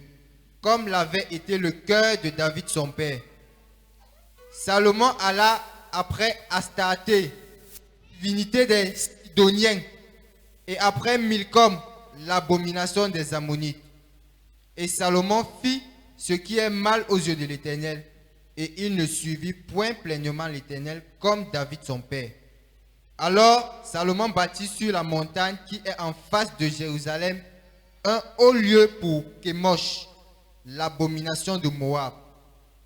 comme l'avait été le cœur de David son père. Salomon alla après Astarté, divinité des Sidoniens, et après Milcom, l'abomination des Ammonites. Et Salomon fit ce qui est mal aux yeux de l'Éternel, et il ne suivit point pleinement l'Éternel comme David son père. Alors Salomon bâtit sur la montagne qui est en face de Jérusalem un haut lieu pour Kémosh, l'abomination de Moab,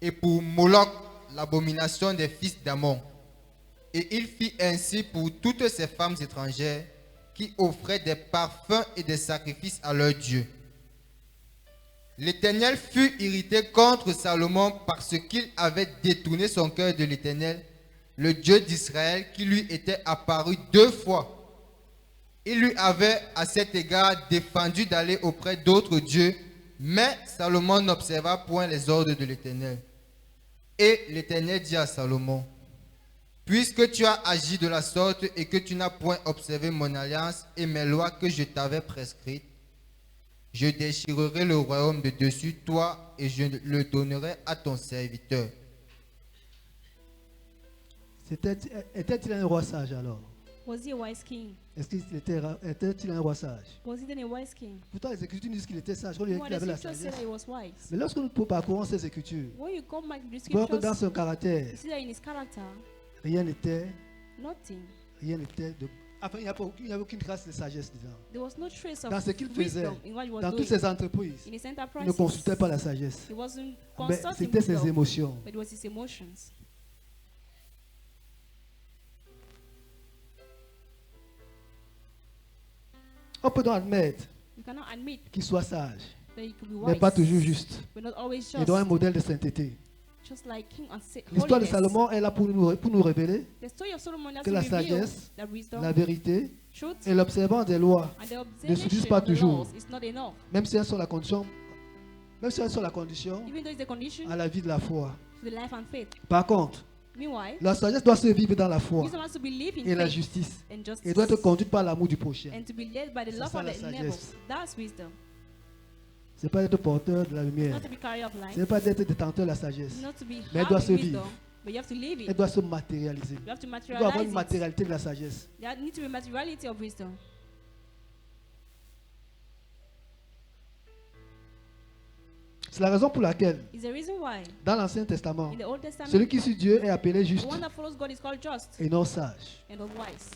et pour Moloch, l'abomination des fils d'Ammon. Et il fit ainsi pour toutes ces femmes étrangères qui offraient des parfums et des sacrifices à leurs dieux. L'Éternel fut irrité contre Salomon parce qu'il avait détourné son cœur de l'Éternel, le Dieu d'Israël, qui lui était apparu 2 fois. Il lui avait à cet égard défendu d'aller auprès d'autres dieux, mais Salomon n'observa point les ordres de l'Éternel. Et l'Éternel dit à Salomon: puisque tu as agi de la sorte et que tu n'as point observé mon alliance et mes lois que je t'avais prescrites, je déchirerai le royaume de dessus toi et je le donnerai à ton serviteur.
Était-il un roi sage alors?
Was he a wise king?
Est-ce qu'il était-il un roi sage?
Was he then a wise king?
Pourtant, les Écritures disent qu'il était sage, qu'il
Well, the
avait la
scripture said
sagesse.
that he was wise.
Mais lorsque nous parcourons ces Écritures,
When you come back to the
vous voyez que dans
scriptures,
son caractère,
you see that in his character,
rien n'était de... Enfin, il n'y avait aucune trace de sagesse dedans.
there was no trace
Dans
of
ce qu'il faisait,
wisdom in what he was
dans
doing.
toutes ses entreprises,
In his
il ne
enterprises,
consultait pas la sagesse.
he wasn't
Mais
consulting
c'était ses
wisdom,
émotions.
but it was his emotions.
On peut donc admettre
You cannot admit
qu'il soit sage,
that he could be
mais
wise,
pas toujours juste.
but not always
Il
just.
doit un modèle de sainteté.
Just like King and
L'histoire de
holiness.
Salomon est là pour nous révéler
The story of Solomon has
que
to
la
reveal
sagesse,
that wisdom,
la vérité
truth,
et l'observance des lois,
and the
ne suffisent
observation
pas
of the
toujours.
laws is not enough.
même si elles sont la condition, même si elles sont la condition
Even though it's the condition
à la vie de la foi.
to the life and faith.
Par contre,
Meanwhile,
La sagesse doit se vivre dans la foi
wisdom has to be lived in
et la
faith
justice.
and
Et
justice,
doit être conduite par l'amour du prochain.
and to be led by the
C'est
love
ça,
of
la
the neighbor.
sagesse.
That's wisdom.
C'est pas d'être porteur de la lumière.
Not to be carrier of light,
Ce n'est pas d'être détenteur de la sagesse.
not to be
Mais elle doit se
having
vivre.
wisdom, but you have to live
Elle
it.
doit se matérialiser.
You have to
Il doit y avoir
materialize
une
it.
matérialité de la sagesse.
There needs to be materiality of wisdom.
C'est la raison pour laquelle,
Is the reason why
dans l'Ancien Testament,
in the Old Testament,
celui qui suit Dieu est appelé
the
juste
one that follows God is called just
et non sage.
and not wise.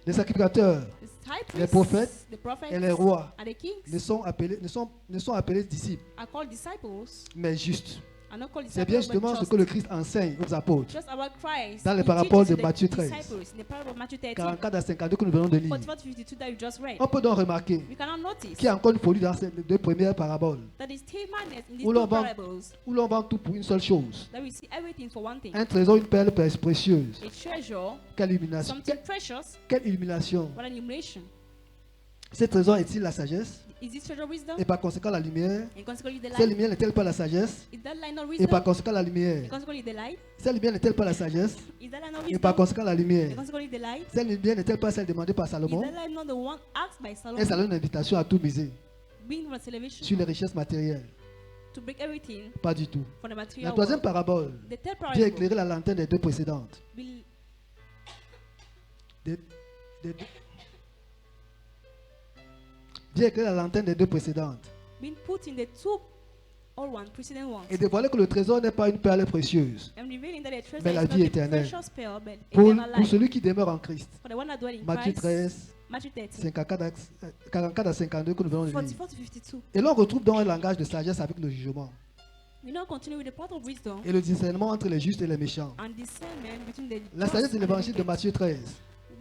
Les sacrificateurs
The high
Les
priests,
prophètes
the prophets,
et les rois
and the kings
ne sont appelés disciples,
are called disciples,
mais justes.
are not called
C'est bien
disciples,
justement
but
ce
just.
que le Christ enseigne aux apôtres.
Just about Christ.
Dans les
who
paraboles
teaches
de
the
Matthieu 13.
disciples in the parable of Matthew 13,
44 à 52 que nous venons de lire.
44 to 52 that you just read.
On peut donc remarquer
We cannot notice
qu'il y a encore une folie dans ces deux premières paraboles,
that is still madness in these
Où
two
l'on vend-
parables,
où l'on vend tout pour une seule chose.
that we see everything for one thing.
Un trésor, une perle précieuse.
A treasure,
Quelle illumination.
something precious,
Quelle illumination.
what an illumination.
Ce trésor est-il la sagesse?
Is this treasure wisdom?
Et par conséquent la lumière.
And consequently the
Cette
light?
lumière n'est-elle pas la sagesse?
Is that light not
Et par
wisdom?
conséquent la
And
lumière.
consequently the light?
Cette lumière n'est-elle pas la sagesse?
Is that light not
Et par
wisdom?
conséquent la
And
lumière.
consequently the light?
Cette lumière n'est-elle pas celle demandée par
Is
Salomon?
that light not the one asked by
Et ça
Solomon?
donne une invitation à tout miser
Being from salvation
sur les richesses matérielles.
to break everything
Pas du tout.
for the
La
material
troisième
world.
parabole
The third
vient
parable
éclairer la lanterne des deux précédentes.
will
Des- des- vient éclairer la lanterne des deux précédentes.
been put in the two old one, preceding ones,
Et dévoiler que le trésor n'est pas une perle précieuse.
and revealing that the treasure
Mais
is
la
not
vie
a
éternelle.
precious pearl, but
Pour
eternal life.
celui qui demeure en Christ.
For the one that dwell in
Matthieu
Christ,
13,
Matthew 13,
44 à 52 que nous venons de lire.
44 to 52.
Et l'on retrouve donc un langage de sagesse avec le jugement
We now continue with the part of wisdom
et le discernement entre les justes et les méchants.
and discernment between the
La
just
sagesse de
and the
l'évangile de
wicked.
Matthieu 13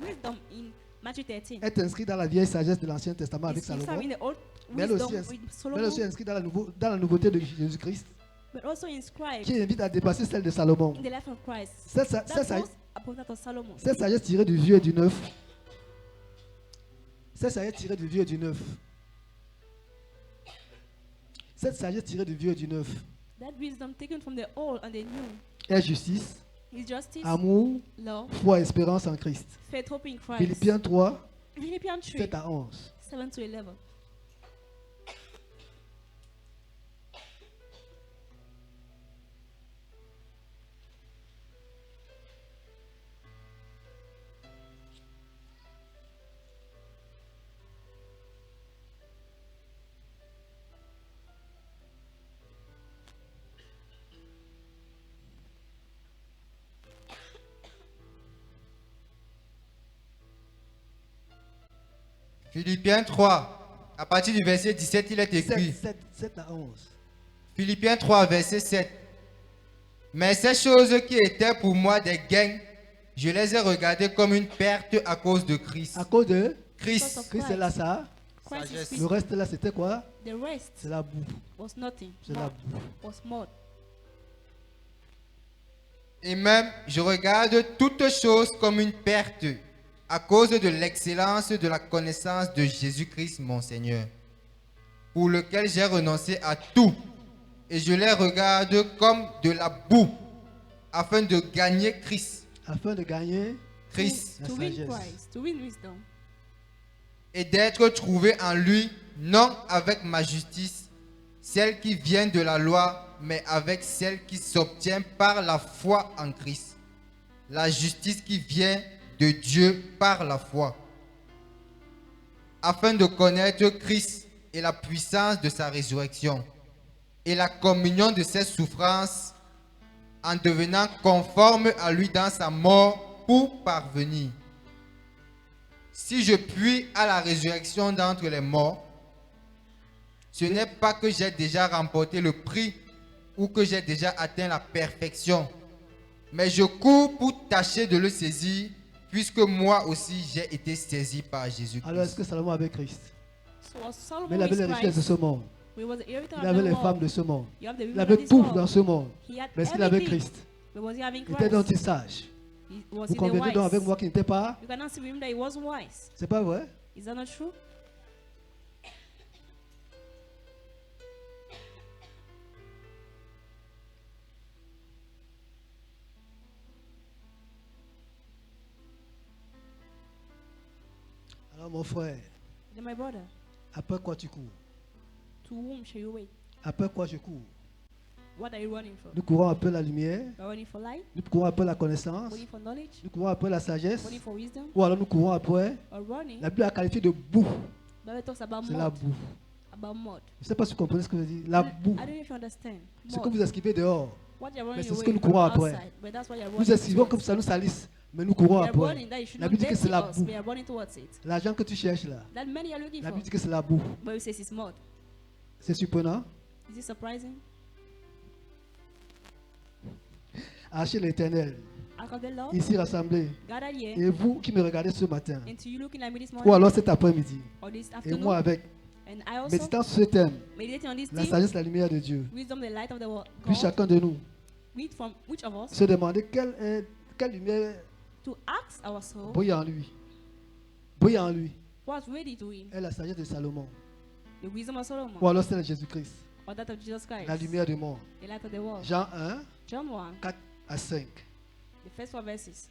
Wisdom in Matthew 13
est inscrite dans la vieille sagesse de l'Ancien Testament avec
is inscribed
Salomon,
in the old
mais elle
wisdom
aussi,
with
mais elle
Solomon,
aussi inscrite dans la nouveauté de Jésus-Christ,
but also inscribed
qui invite à dépasser celle de Salomon.
in the life of Christ.
Cette
That
sagesse
goes above that of Solomon.
sagesse tirée du vieux et du neuf. Cette sagesse tirée du vieux et du neuf. Cette sagesse tirée du vieux et du neuf
That wisdom taken from the old and the new
est justice,
is justice,
amour,
love,
foi, espérance en Christ.
faith, hope in Christ.
Philippiens 3,
Philippians 3,
7 à 11.
7 to 11.
Philippiens 3, à partir du verset 17, il est écrit.
7 à 11.
Philippiens 3, verset 7. Mais ces choses qui étaient pour moi des gains, je les ai regardées comme une perte à cause de Christ.
À cause de
Christ,
Christ, c'est là ça.
Christ is
Sagesse.
Le
wisdom.
reste là, c'était quoi?
The rest
C'est la boue.
was nothing.
C'est la boue.
Was mud.
et même je regarde toutes choses comme une perte à cause de l'excellence de la connaissance de Jésus-Christ mon Seigneur, pour lequel j'ai renoncé à tout, et je les regarde comme de la boue, afin de gagner Christ.
Afin de gagner
Christ.
La
To win
sagesse.
Christ, to win wisdom,
Et d'être trouvé en lui, non avec ma justice, celle qui vient de la loi, mais avec celle qui s'obtient par la foi en Christ. La justice qui vient de Dieu par la foi. Afin de connaître Christ et la puissance de sa résurrection, et la communion de ses souffrances, en devenant conforme à lui dans sa mort pour parvenir. Si je puis à la résurrection d'entre les morts, ce n'est pas que j'ai déjà remporté le prix ou que j'ai déjà atteint la perfection, mais je cours pour tâcher de le saisir, puisque moi aussi j'ai été saisi par
Alors est-ce
Jésus-Christ.
que Salomon avait Christ?
so was Solomon
Mais il avait les
with
richesses de
Christ.
ce monde.
We was the inheritor
Il
of
avait
the
les
world.
femmes de ce monde.
You have the
Il
women
avait
of this
tout
world.
dans ce monde.
He had
Mais est-ce qu'il avait
everything.
Christ?
But was he having
Il était donc
Christ?
sage.
Was
Vous
he the
conviendrez donc avec
wise?
moi qu'il n'était pas?
You cannot see him that he was wise.
C'est pas vrai?
Is that not true?
Oh, mon frère,
Then my brother,
après quoi tu cours?
to whom shall you wait?
Après quoi je cours?
What are you running for?
Nous courons après la lumière,
You are running for light,
nous courons après la connaissance,
running for knowledge,
nous courons après la sagesse,
running for wisdom,
ou alors nous courons après.
or running.
La Bible a qualifié de boue.
Bible talks about
C'est la
mud.
boue.
About mud.
Je ne sais pas si vous comprenez ce que je dis. La boue.
I don't know if you understand.
Ce que
Mud.
vous esquivez dehors.
What you're
Mais
running
c'est ce
away
que nous
from
courons après.
outside, but that's what you're
Nous
running
esquivons comme
towards.
ça nous salisse, mais nous courons
We are
après.
running that you should
La
not
Bible dit que c'est
dirty
la
us.
boue.
We are running towards it.
L'argent que tu cherches là,
That money you're looking
la
for.
Bible dit que c'est la boue.
Bible says it's mud.
C'est surprenant.
Is it surprising?
Archer l'éternel,
Ark of the Lord,
ici rassemblés.
gathered here,
Et vous qui me regardez ce matin,
and to you looking at me this
ou
morning,
alors cet après-midi,
or this
et
afternoon,
moi avec,
and I also,
méditant sur ce thème,
meditating on this
la
theme,
sagesse, la lumière de Dieu.
wisdom, the light of the world,
Puis
God,
chacun de nous
from which of us,
se demander quelle lumière
to ask our soul,
brille en lui. Brille en lui.
what's ready to him,
Est la sagesse de Salomon.
the wisdom of Solomon,
Ou alors celle de Jésus-Christ.
or that of Jesus Christ,
La lumière du monde.
the light of the world.
Jean 1,
John 1,
4 à 5.
the first 4 verses.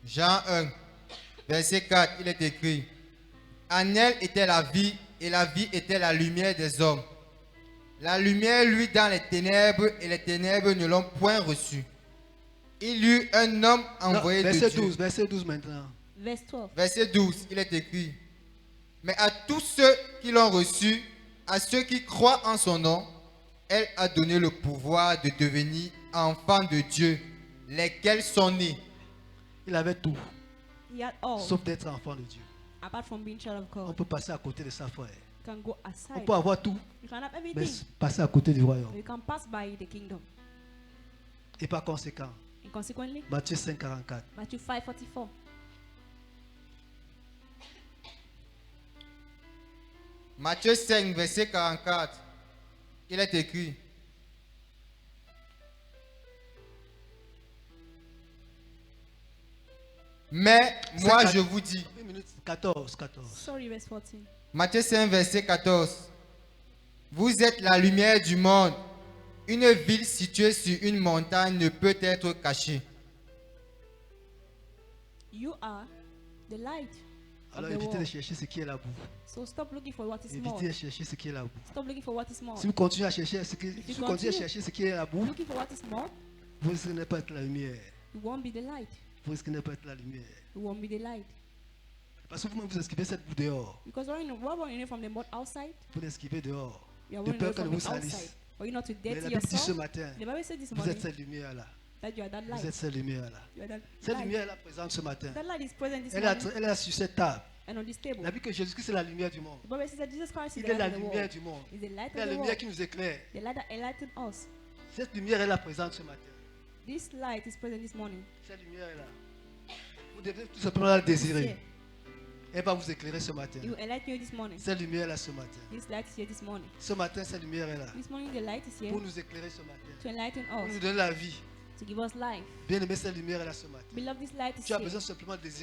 Jean 1, verset 4, il est écrit, en elle était la vie, et la vie était la lumière des hommes. La lumière luit dans les ténèbres, et les ténèbres ne l'ont point reçue. Il y eut un homme envoyé de
Verset
Dieu.
12, verset 12 maintenant.
Verse 12.
Verset 12, il est écrit, mais à tous ceux qui l'ont reçu, à ceux qui croient en son nom, elle a donné le pouvoir de devenir enfants de Dieu, lesquels sont nés.
Il avait tout,
He had all,
sauf d'être enfant de Dieu.
apart from being child of
On
God.
peut passer à côté de sa frère.
You can go
On
aside.
peut avoir tout,
You can have
mais
everything.
passer à côté du royaume.
You can pass by the kingdom.
Et par conséquent,
And consequently,
Matthieu 5, 44.
Matthew 5:44.
Matthieu 5, verset 44, il est écrit, mais moi je vous dis,
1 minute 14, 14.
Sorry, verse 14.
Matthieu 5, verset 14, vous êtes la lumière du monde. Une ville située sur une montagne ne peut être cachée.
You are the light of
Alors
the
évitez de
world.
chercher ce qui est la boue.
So stop looking for what is
Évitez de
small.
chercher ce qui est la boue.
Stop looking for what is small.
Si vous continuez à chercher ce qui,
If you
si vous continuez à
continue-
chercher ce qui est la boue,
Looking for what is small,
vous risquez de pas être la lumière.
you won't be the light.
Vous risquez de pas être la lumière.
You won't be the light.
Parce que vous-même vous esquivez cette boue dehors.
Because we're running away from the mud outside.
Vous l'esquivez dehors.
We are
De
running
peur
away
qu'elle
from
vous
the outside.
salisse.
For you not to
Mais
dirty
la Bible dit ce
yourself.
matin,
The Bible said this
vous
morning
êtes cette lumière-là.
that you are that
Vous êtes
light.
cette lumière-là.
You are that
Cette
light.
lumière est là présente ce matin.
That light is present this
Elle
morning
est là sur cette table.
and on this table.
La Bible que Jésus-Christ est la lumière du monde.
The Bible says that Jesus Christ is
Il
the
est la
light of the
lumière
world.
du monde.
Is the light
Il est
of
la
the
lumière
world.
qui nous éclaire.
The light that enlightened us.
Cette lumière est là présente ce matin.
This light is present this morning.
Cette lumière est là. Vous devez tout simplement la
It's
désirer.
here.
Elle va vous éclairer ce matin.
It will enlighten you this morning.
Cette lumière est là ce matin.
This light is here this morning.
Ce matin, cette lumière est là.
This morning the light is here
Pour nous éclairer ce matin.
to enlighten
Pour nous
us,
donner la vie.
to give us life.
Bien aimé, cette lumière est là ce matin.
Beloved, this light is
Tu as
here.
besoin simplement de désirer